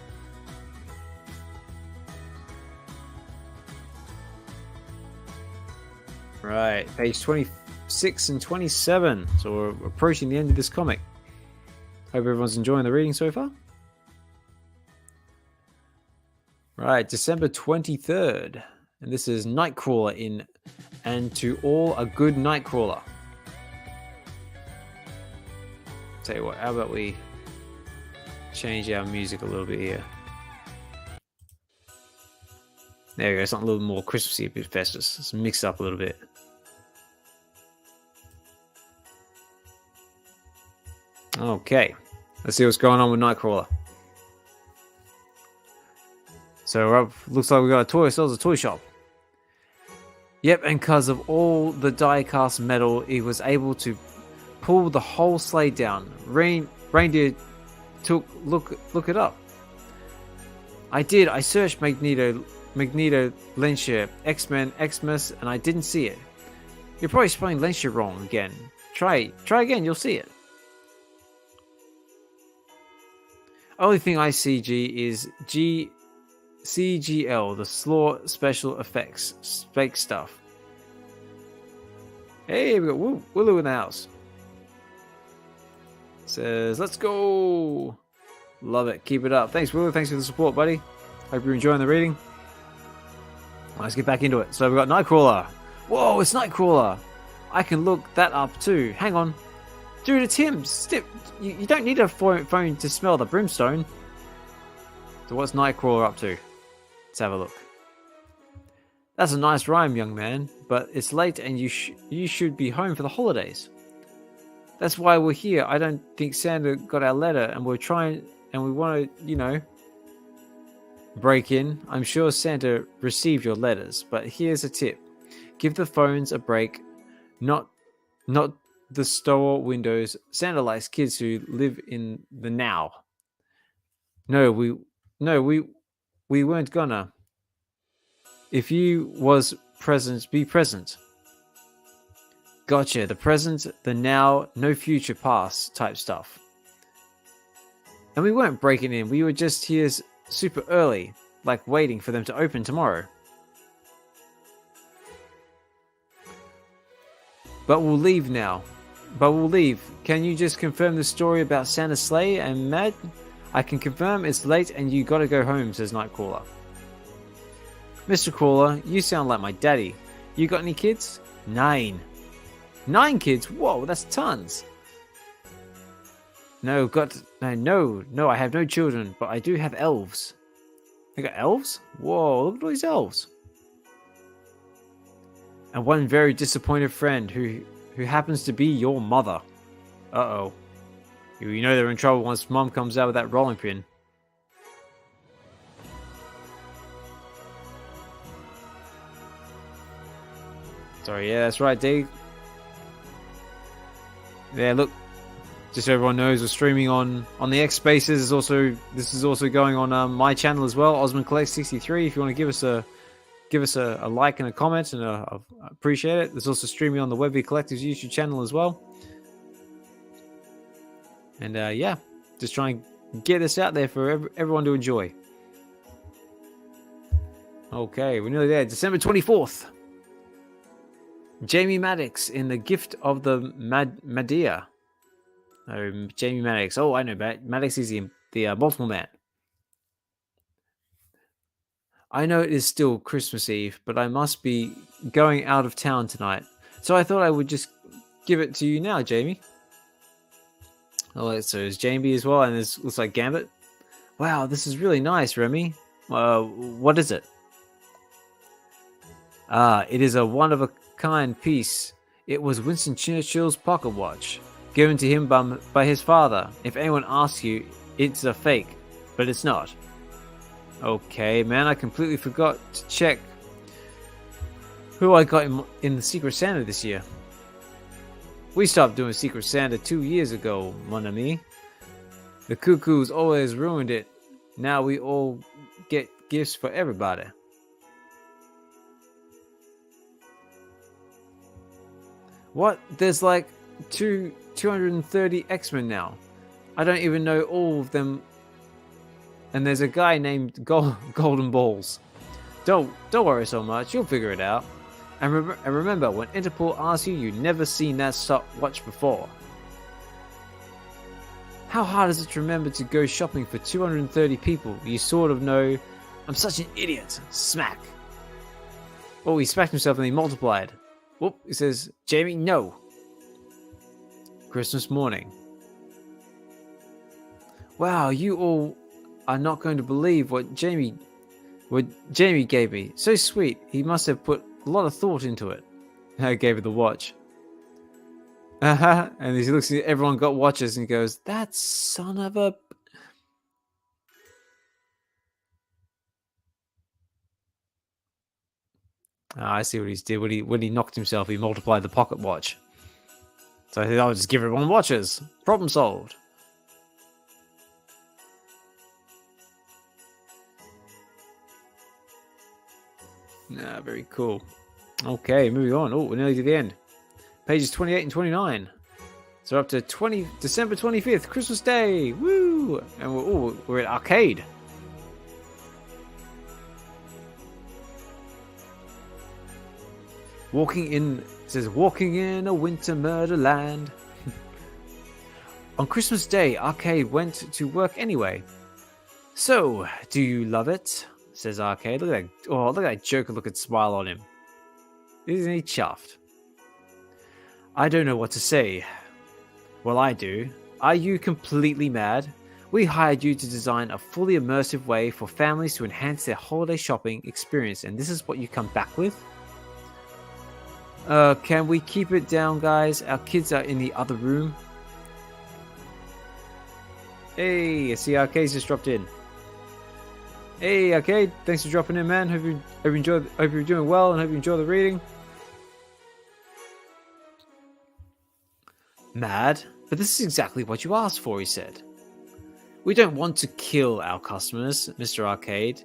[SPEAKER 1] Right, page 26 and 27. So we're approaching the end of this comic. Hope everyone's enjoying the reading so far. Right, December 23rd. And this is Nightcrawler in And to All a Good Nightcrawler. Tell you what, how about we change our music a little bit here. There we go, something a little more Christmassy, a bit festive. Let's mix it up a little bit. Okay, let's see what's going on with Nightcrawler. So looks like we got a toy, sells a toy shop. Yep, and because of all the die-cast metal, he was able to pull the whole sleigh down. Reindeer took look it up. I did. I searched Magneto, Lensher, X-Men, Xmas, and I didn't see it. You're probably spelling Lensher wrong again. Try again. You'll see it. Only thing I CG is CGL, the Slaw Special Effects fake stuff. Hey, we got Willow in the house. Says, let's go. Love it. Keep it up. Thanks, Willow. Thanks for the support, buddy. Hope you're enjoying the reading. Let's get back into it. So we've got Nightcrawler. Whoa, it's Nightcrawler. I can look that up too. Hang on. Dude, it's him. You don't need a phone to smell the brimstone. So what's Nightcrawler up to? Let's have a look. That's a nice rhyme, young man, but it's late and you should be home for the holidays. That's why we're here. I don't think Santa got our letter and we want to, break in. I'm sure Santa received your letters, but here's a tip. Give the phones a break, not the store windows. Santa likes kids who live in the now. No, we weren't gonna. If you was present, be present. Gotcha. The present, the now, no future past type stuff. And we weren't breaking in. We were just here super early, like waiting for them to open tomorrow. But we'll leave now. Can you just confirm the story about Santa's sleigh and Mad? I can confirm it's late and you gotta go home, says Nightcrawler. Mr. Crawler, you sound like my daddy. You got any kids? 9. 9 kids? Whoa, that's tons. No, I have no children, but I do have elves. I got elves? Whoa, look at all these elves. And one very disappointed friend who happens to be your mother. Uh-oh. You know they're in trouble once Mom comes out with that rolling pin. Sorry, yeah, that's right, Dave. Yeah, look. Just so everyone knows, we're streaming on the X Spaces. This is also going on my channel as well, Ozmankollects63. If you want to give us a like and a comment, and I appreciate it. There's also streaming on the VeVe Collective's YouTube channel as well. And yeah, just try and get this out there for everyone to enjoy. Okay, we're nearly there. December 24th. Jamie Maddox in The Gift of the Madea. Oh, Jamie Maddox. Oh, I know. Maddox is the multiple man. I know it is still Christmas Eve, but I must be going out of town tonight. So I thought I would just give it to you now, Jamie. Oh, so there's Jamie as well, and it looks like Gambit. Wow, this is really nice, Remy. What is it? It is a one-of-a-kind piece. It was Winston Churchill's pocket watch, given to him by his father. If anyone asks you, it's a fake, but it's not. Okay, man, I completely forgot to check who I got in the Secret Santa this year. We stopped doing Secret Santa 2 years ago, mon ami. The cuckoos always ruined it. Now we all get gifts for everybody. What? There's like 230 X-Men now. I don't even know all of them. And there's a guy named Golden Balls. Don't worry so much. You'll figure it out. And remember, when Interpol asks you, you've never seen that watch before. How hard is it to remember to go shopping for 230 people? You sort of know. I'm such an idiot. Smack. Oh, he smacked himself and he multiplied. Whoop, he says, Jamie, no. Christmas morning. Wow, you all are not going to believe what Jamie gave me. So sweet. He must have put a lot of thought into it. I gave her the watch. And he looks at everyone got watches and he goes, that son of a... I see what he did. When he knocked himself, he multiplied the pocket watch. So I said, I'll just give everyone watches. Problem solved. Very cool. Okay, moving on. Oh, we're nearly to the end. Pages 28 and 29. So up to December 25th, Christmas Day. Woo! And we're at arcade. It says walking in a winter murder land. On Christmas Day, Arcade went to work anyway. So, do you love it? Says Arcade. Look at that! Oh, look at that joker-looking smile on him. Isn't he chuffed? I don't know what to say. Well, I do. Are you completely mad? We hired you to design a fully immersive way for families to enhance their holiday shopping experience, and this is what you come back with? Can we keep it down, guys? Our kids are in the other room. Hey, I see Arcade's just dropped in. Hey, Arcade, thanks for dropping in, man. Hope you're doing well, and hope you enjoy the reading. Mad? But this is exactly what you asked for, he said. We don't want to kill our customers, Mr. Arcade.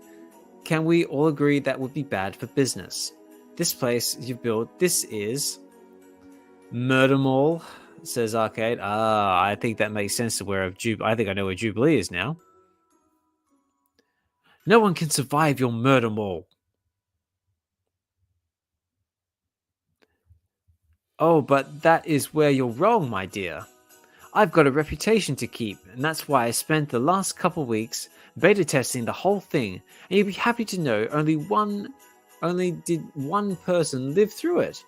[SPEAKER 1] Can we all agree that would be bad for business? This place you've built, this is... Murder Mall, says Arcade. I think that makes sense to where I think I know where Jubilee is now. No one can survive your Murder Mall. Oh, but that is where you're wrong, my dear. I've got a reputation to keep, and that's why I spent the last couple weeks beta testing the whole thing, and you'll be happy to know only did one person live through it.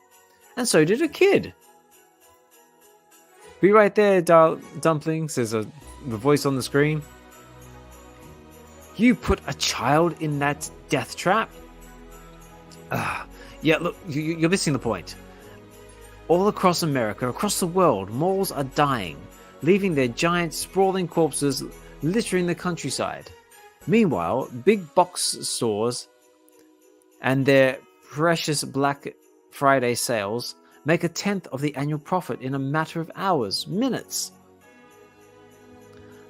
[SPEAKER 1] And so did a kid. Be right there, Dumpling, says the voice on the screen. You put a child in that death trap? Yeah, look, you're missing the point. All across America, across the world, malls are dying, leaving their giant sprawling corpses littering the countryside. Meanwhile, big box stores and their precious Black Friday sales make 1/10 of the annual profit in a matter of hours, minutes.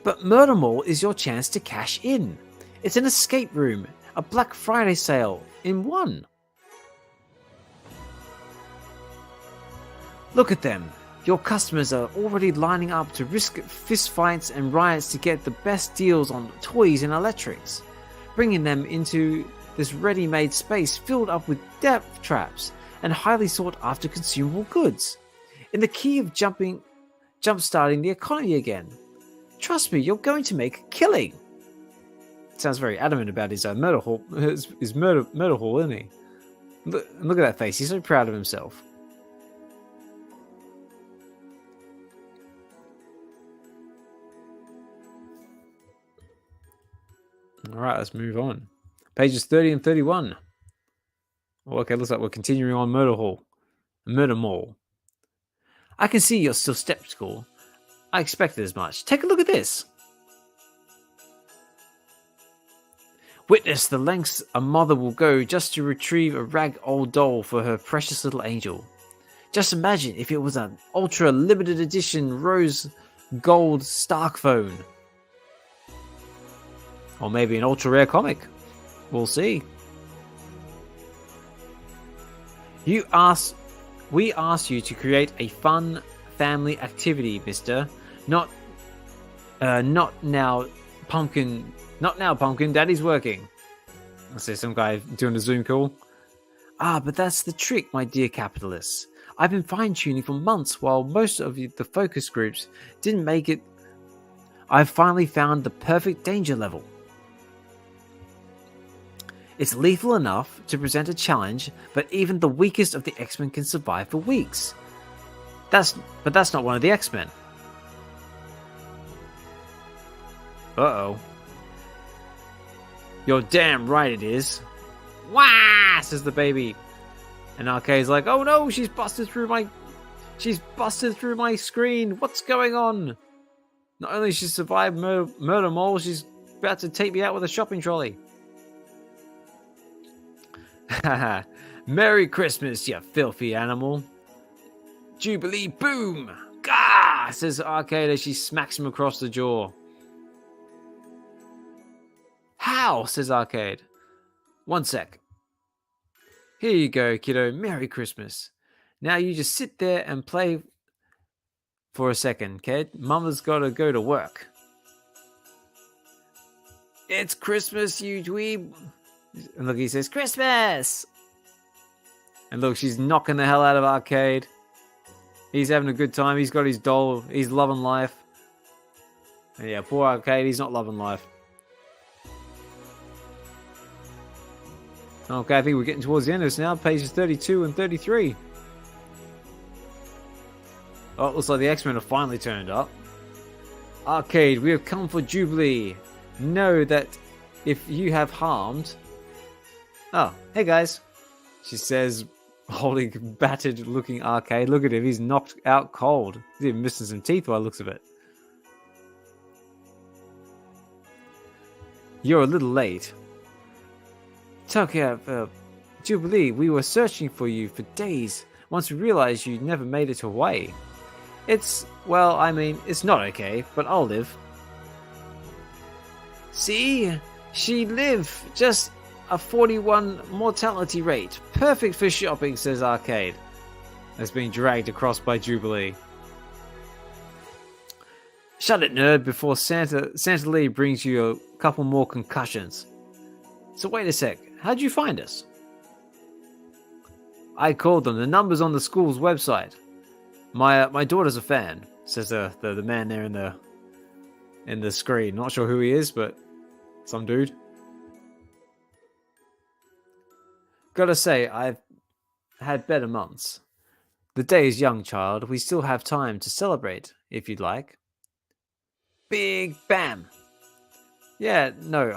[SPEAKER 1] But Murder Mall is your chance to cash in. It's an escape room, a Black Friday sale in one. Look at them. Your customers are already lining up to risk fistfights and riots to get the best deals on toys and electrics, bringing them into this ready-made space filled up with death traps and highly sought-after consumable goods, in the key of jump-starting the economy again. Trust me, you're going to make a killing. Sounds very adamant about his murder hall, his murder hall, isn't he? Look at that face. He's so proud of himself. All right, let's move on. Pages 30 and 31. Oh, okay, looks like we're continuing on Murder Mall. I can see you're still skeptical. I expected as much. Take a look at this. Witness the lengths a mother will go just to retrieve a rag old doll for her precious little angel. Just imagine if it was an ultra limited edition rose gold Stark phone. Or maybe an ultra rare comic. We'll see. We asked you to create a fun family activity, mister. Not now, pumpkin. Not now, pumpkin. Daddy's working. I see some guy doing a Zoom call. Ah, but that's the trick, my dear capitalists. I've been fine-tuning for months while most of the focus groups didn't make it. I've finally found the perfect danger level. It's lethal enough to present a challenge, but even the weakest of the X-Men can survive for weeks. But that's not one of the X-Men. Uh-oh. You're damn right it is. Wah! Says the baby. And Arcade's like, oh no, she's busted through my screen. What's going on? Not only she survived murder mole, she's about to take me out with a shopping trolley. Haha. Merry Christmas, you filthy animal. Jubilee boom! Gah! Says Arcade as she smacks him across the jaw. How? Says Arcade. One sec. Here you go, kiddo. Merry Christmas. Now you just sit there and play for a second, kid. Mama's gotta go to work. It's Christmas, you dweeb. And look, he says, Christmas! And look, she's knocking the hell out of Arcade. He's having a good time. He's got his doll. He's loving life. And yeah, poor Arcade. He's not loving life. Okay, I think we're getting towards the end of this now. Pages 32 and 33. Oh, it looks like the X-Men have finally turned up. Arcade, we have come for Jubilee. Know that if you have harmed... Oh, hey guys. She says, holding battered looking Arcade. Look at him, he's knocked out cold. He's even missing some teeth by the looks of it. You're a little late. Jubilee, we were searching for you for days. Once we realized you never made it to Hawaii. It's not okay, but I'll live. See? She lived. Just a 41 mortality rate. Perfect for shopping, says Arcade. That's being dragged across by Jubilee. Shut it, nerd, before Santa Lee brings you a couple more concussions. So wait a sec. How'd you find us? I called them. The number's on the school's website. My daughter's a fan, says the man there in the screen. Not sure who he is, but some dude. Gotta say, I've had better months. The day is young, child. We still have time to celebrate, if you'd like. Big bam! Yeah, no,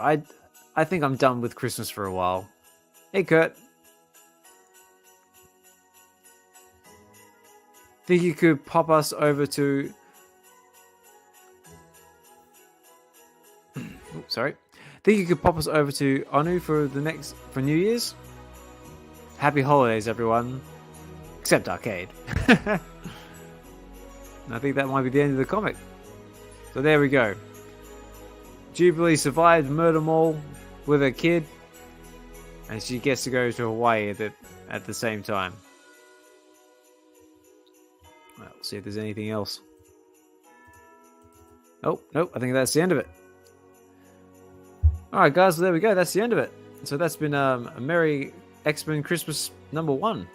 [SPEAKER 1] I think I'm done with Christmas for a while. Hey, Kurt. Think you could pop us over to... Sorry. Think you could pop us over to Onu for New Year's? Happy holidays, everyone. Except Arcade. I think that might be the end of the comic. So there we go. Jubilee survived Murder Mall with her kid, and she gets to go to Hawaii at the same time. Right, let's see if there's anything else. Oh, nope, I think that's the end of it. Alright guys, so there we go, that's the end of it. So that's been a Merry X-Men Christmas #1.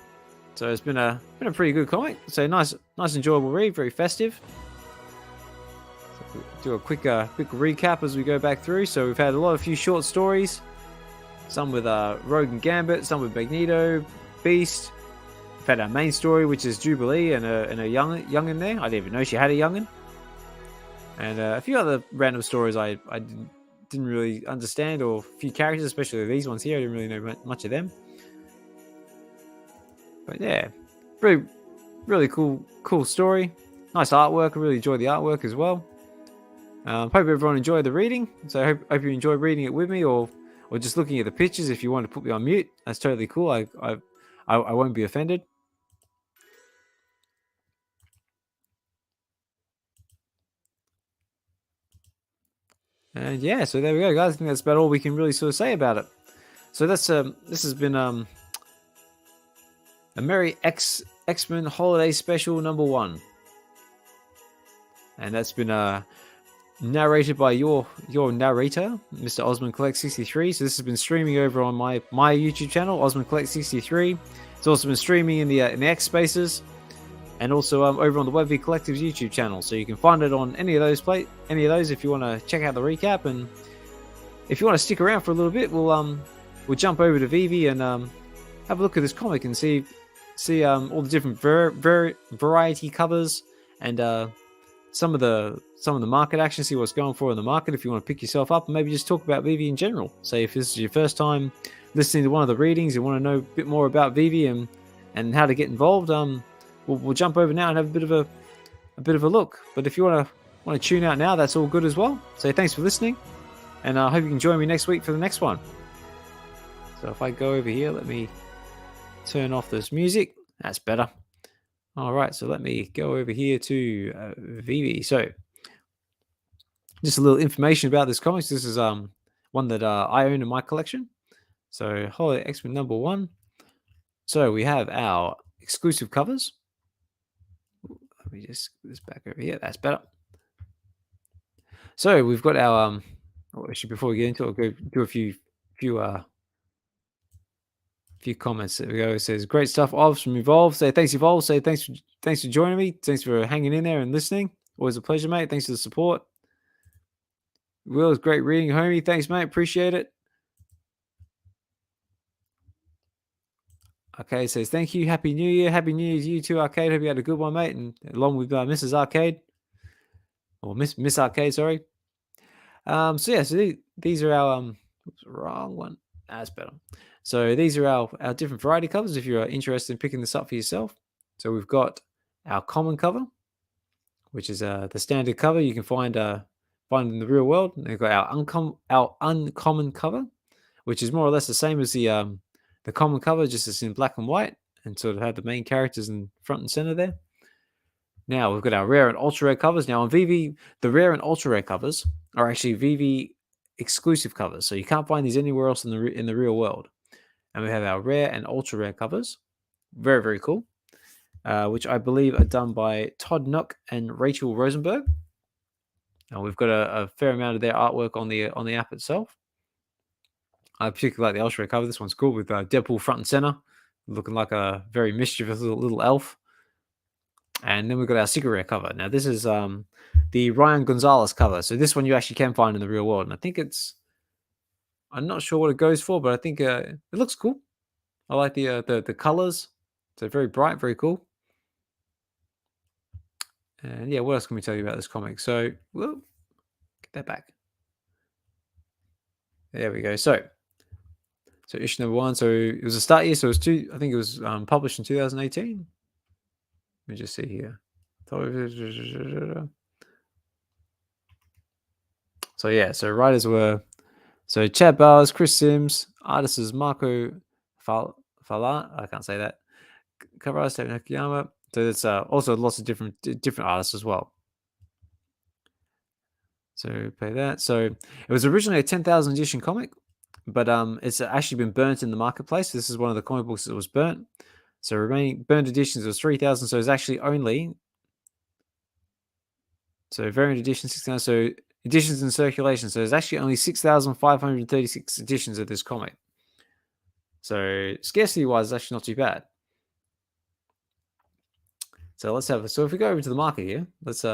[SPEAKER 1] So it's been a pretty good comic. So nice enjoyable read, very festive. Do a quick recap as we go back through. So we've had a few short stories, some with Rogue and Gambit, some with Magneto, Beast. We've had our main story, which is Jubilee and a youngin there. I didn't even know she had a youngin. And a few other random stories I didn't really understand, or a few characters, especially these ones here. I didn't really know much of them. But yeah, really cool story. Nice artwork. I really enjoyed the artwork as well. Hope everyone enjoyed the reading. So I hope you enjoyed reading it with me, or just looking at the pictures. If you want to put me on mute, that's totally cool. I won't be offended. And yeah, so there we go, guys. I think that's about all we can really sort of say about it. So that's this has been a Merry X-Men Holiday Special #1. and that's been narrated by your narrator, Mr. Ozmankollects63. So this has been streaming over on my YouTube channel, Ozmankollects63. It's also been streaming in the X Spaces, and also over on the VeVe Collective's YouTube channel. So you can find it on any of those if you want to check out the recap. And if you want to stick around for a little bit, we'll jump over to VeVe and have a look at this comic and see all the different variety covers and some of the market action, see what's going for in the market if you want to pick yourself up, and maybe just talk about VeVe in general. Say if this is your first time listening to one of the readings, you want to know a bit more about VeVe and how to get involved, we'll jump over now and have a bit of a look. But if you want to tune out now, that's all good as well. So thanks for listening, and I hope you can join me next week for the next one. So if I go over here, let me turn off this music. That's better. All right, so let me go over here to VeVe. So just a little information about this comics. This is one that I own in my collection. So Holiday X-Men #1. So we have our exclusive covers. Let me just get this back over here. That's better. So we've got our actually before we get into it, I'll go do a few comments. There we go. It says great stuff. Ovs from Evolve. Say thanks, Evolve. Say thanks for joining me. Thanks for hanging in there and listening. Always a pleasure, mate. Thanks for the support. Will, it's great reading, homie. Thanks, mate. Appreciate it. Okay, it says thank you. Happy New Year. Happy New Year to you too, Arcade. Hope you had a good one, mate. And along with Mrs. Arcade. Or Miss Arcade, sorry. So yeah, so these are our oops, wrong one. That's better. So these are our different variety covers if you're interested in picking this up for yourself. So we've got our common cover, which is the standard cover you can find in the real world. And we've got our uncommon cover, which is more or less the same as the common cover, just as in black and white, and sort of have the main characters in front and center there. Now we've got our rare and ultra rare covers. Now on VeVe, the rare and ultra rare covers are actually VeVe exclusive covers, so you can't find these anywhere else in the real world. And we have our rare and ultra rare covers, very very cool, which I believe are done by Todd Nook and Rachel Rosenberg. And we've got a fair amount of their artwork on the app itself. I particularly like the ultra rare cover. This one's cool with Deadpool front and center, looking like a very mischievous little elf. And then we've got our secret rare cover. Now this is the Ryan Gonzalez cover. So this one you actually can find in the real world, and I think I'm not sure what it goes for, but I think it looks cool. I like the colors. So very bright, very cool. And yeah, what else can we tell you about this comic? So we'll get that back. There we go. So issue #1. So it was a start year. So it was I think it was published in 2018. Let me just see here. So yeah, so writers were Chad Bowers, Chris Sims, artist is Marco Fala. I can't say that. Cover artist Nakayama. So there's also lots of different artists as well. So play that. So it was originally a 10,000 edition comic, but it's actually been burnt in the marketplace. This is one of the comic books that was burnt. So remaining burned editions was 3,000. So it's actually only variant edition 6,000. So editions in circulation. So there's actually only 6,536 editions of this comic. So scarcity wise, it's actually not too bad. So let's if we go over to the market here, let's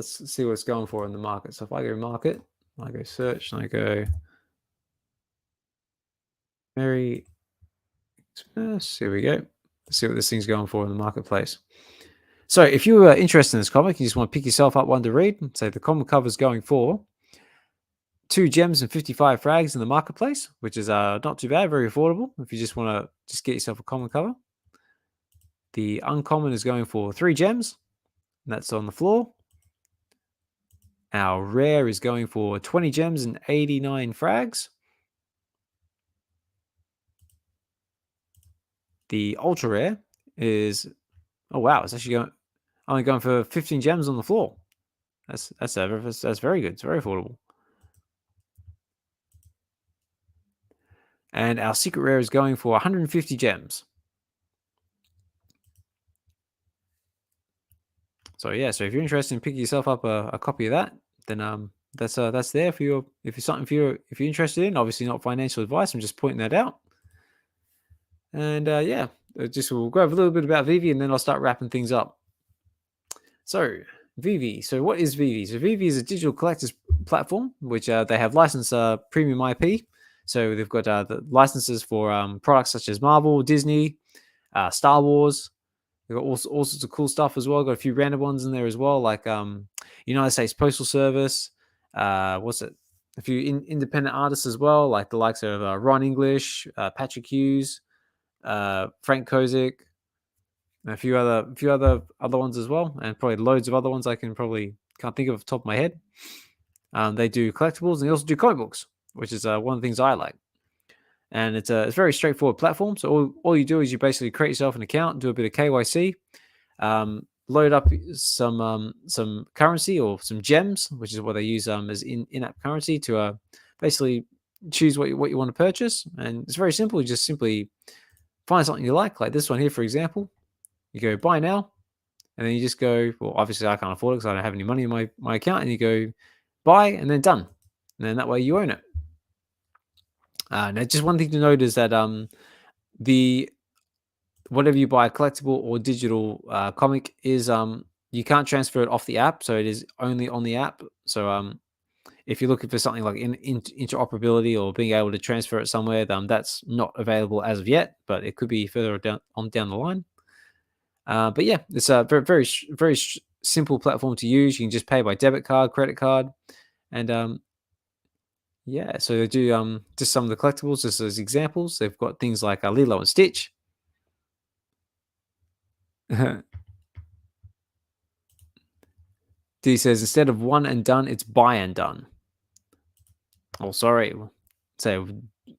[SPEAKER 1] see what's going for in the market. So if I go market, I go search, and I go Merry Xmas. Here we go. Let's see what this thing's going for in the marketplace. So if you were interested in this comic, you just want to pick yourself up one to read, say the comic cover is going for 2 gems and 55 frags in the marketplace, which is not too bad, very affordable if you just want to get yourself a common cover. The uncommon is going for 3 gems, and that's on the floor. Our rare is going for 20 gems and 89 frags. The ultra rare is, oh wow, it's actually only going for 15 gems on the floor. That's very good. It's very affordable. And our secret rare is going for 150 gems. So yeah, so if you're interested in picking yourself up a copy of that, then that's there for you. If it's something if you're interested in, obviously not financial advice. I'm just pointing that out. And yeah, just we'll go over a little bit about VeVe, and then I'll start wrapping things up. So VeVe. So what is VeVe? So VeVe is a digital collectors platform, which they have licensed premium IP. So they've got the licenses for products such as Marvel, Disney, Star Wars. They've got all sorts of cool stuff as well. Got a few random ones in there as well, like United States Postal Service. What's it? A few independent artists as well, like the likes of Ron English, Patrick Hughes, Frank Kozik, and a few other ones as well, and probably loads of other ones I can't think of off the top of my head. They do collectibles and they also do comic books, which is one of the things I like. And it's a very straightforward platform. So all you do is you basically create yourself an account, do a bit of KYC, load up some currency or some gems, which is what they use as in-app currency to basically choose what you want to purchase. And it's very simple. You just simply find something you like this one here, for example. You go buy now, and then you just go, well, obviously I can't afford it because I don't have any money in my account, and you go buy, and then done. And then that way you own it. Now, just one thing to note is that the whatever you buy, collectible or digital comic, is you can't transfer it off the app, so it is only on the app. So if you're looking for something like interoperability or being able to transfer it somewhere, that's not available as of yet, but it could be further down the line. But yeah, it's a very simple platform to use. You can just pay by debit card, credit card, and yeah. So they do just some of the collectibles just as examples. They've got things like Lilo and Stitch. D says instead of one and done, it's buy and done. Oh, sorry, say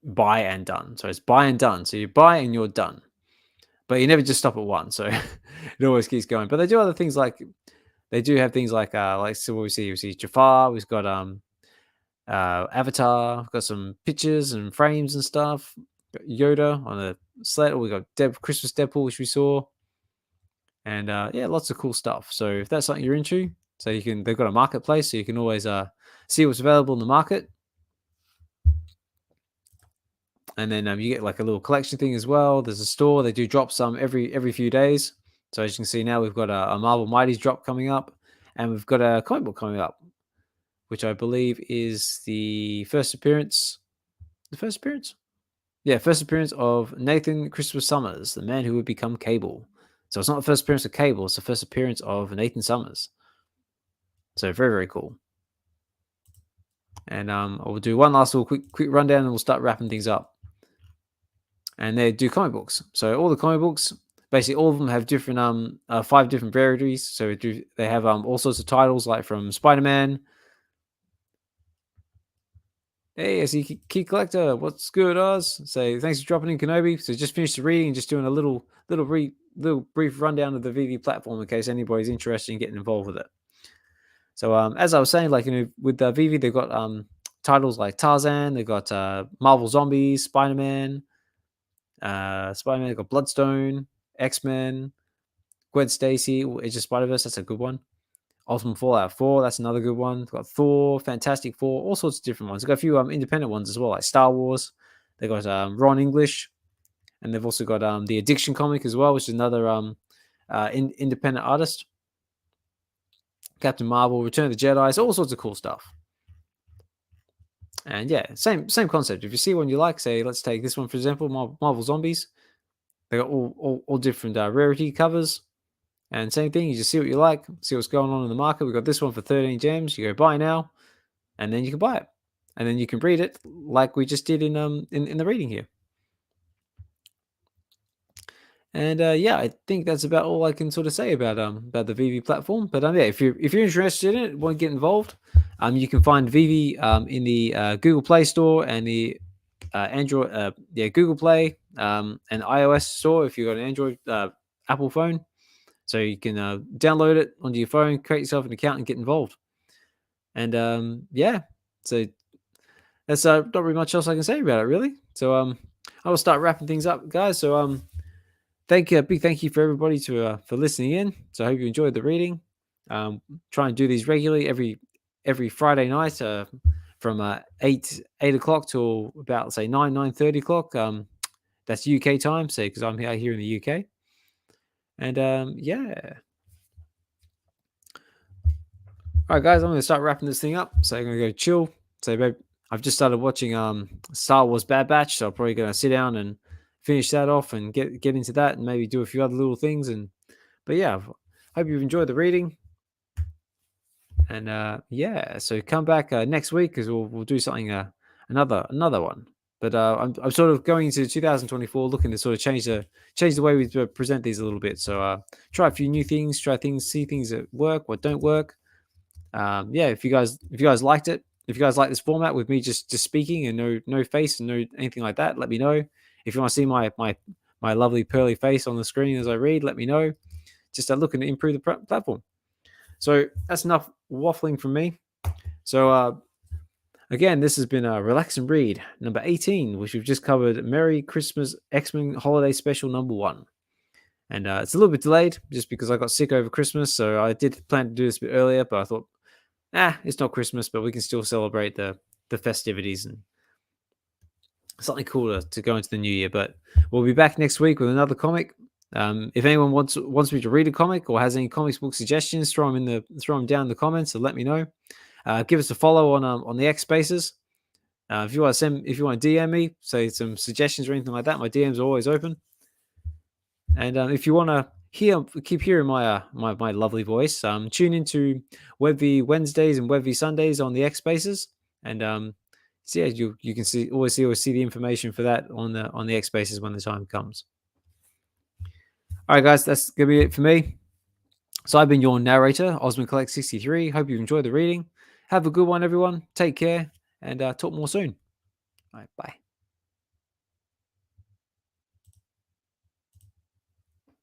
[SPEAKER 1] buy and done. So it's buy and done. So you buy and you're done, but you never just stop at one. So it always keeps going. But they do other things like they do have things like so what we see Jafar. We've got Avatar. We've got some pictures and frames and stuff. Got Yoda on a sled. We got Christmas Deadpool, which we saw, and yeah, lots of cool stuff. So if that's something you're into, so they've got a marketplace, so you can always see what's available in the market. And then you get like a little collection thing as well. There's a store. They do drop some every few days. So as you can see now, we've got a Marvel Mighties drop coming up, and we've got a comic book coming up, which I believe is the first appearance. The first appearance? Yeah, first appearance of Nathan Christopher Summers, the man who would become Cable. So it's not the first appearance of Cable, it's the first appearance of Nathan Summers. So very cool. And I'll do one last little quick rundown, and we'll start wrapping things up. And they do comic books. So all the comic books, basically all of them have different 5 different varieties. So they have all sorts of titles, like from Spider-Man. Hey, I see Key Collector. What's good, Oz? So thanks for dropping in, Kenobi. So just finished the reading and just doing a little brief rundown of the VeVe platform in case anybody's interested in getting involved with it. So as I was saying, like with VeVe, they've got titles like Tarzan. They've got Marvel Zombies, Spider-Man. Spider-Man, got Bloodstone, X-Men, Gwen Stacy, Edge of Spider-Verse, that's a good one. Ultimate Fallout 4, that's another good one. They've got Thor, Fantastic Four, all sorts of different ones. They've got a few independent ones as well, like Star Wars. They've got Ron English, and they've also got the Addiction comic as well, which is another independent artist. Captain Marvel, Return of the Jedi, so all sorts of cool stuff. And yeah, same concept. If you see one you like, say, let's take this one for example, Marvel Zombies. They got all different rarity covers, and same thing. You just see what you like, see what's going on in the market. We got this one for 13 gems. You go buy now, and then you can buy it, and then you can read it like we just did in the reading here. And yeah, I think that's about all I can sort of say about the VeVe platform. But yeah, if you're interested in it, want to get involved, you can find VeVe in the Google Play Store and the Android, Google Play and iOS store if you've got an Android Apple phone. So you can download it onto your phone, create yourself an account, and get involved. And yeah, so that's not really much else I can say about it, really. So I will start wrapping things up, guys. So big thank you for everybody for listening in. So I hope you enjoyed the reading. Try and do these regularly every Friday night from 8 o'clock till about say 9:30 o'clock. That's UK time, say because I'm here in the UK. And yeah. All right, guys, I'm gonna start wrapping this thing up. So I'm gonna go chill. So, babe, I've just started watching Star Wars Bad Batch, so I'm probably gonna sit down and finish that off and get into that and maybe do a few other little things. And but yeah, hope you've enjoyed the reading. And yeah, so come back next week because we'll do something another one. But I'm sort of going into 2024, looking to sort of change the way we present these a little bit. So try a few new things, try things, see things that work, what don't work. Yeah, if you guys liked it, if you guys like this format with me just speaking and no face and no anything like that, let me know. If you want to see my lovely pearly face on the screen as I read, let me know. Just looking to improve the platform. So that's enough waffling from me. So again, this has been a Relax and Read number 18, which we've just covered Merry Christmas X-Men Holiday Special number 1. And it's a little bit delayed just because I got sick over Christmas. So I did plan to do this a bit earlier, but I thought, it's not Christmas, but we can still celebrate the festivities and something cooler to go into the new year. But we'll be back next week with another comic. If anyone wants me to read a comic or has any comics book suggestions, throw them down in the comments and let me know. Give us a follow on the X Spaces. If you want to DM me, say some suggestions or anything like that, my DMs are always open. And if you want to keep hearing my my lovely voice, tune into VeVe Wednesdays and VeVe Sundays on the X Spaces, and so yeah, you can always see the information for that on the X Spaces when the time comes. All right, guys, that's gonna be it for me. So I've been your narrator, Ozmankollects63. Hope you enjoyed the reading. Have a good one, everyone. Take care, and talk more soon. All right, bye.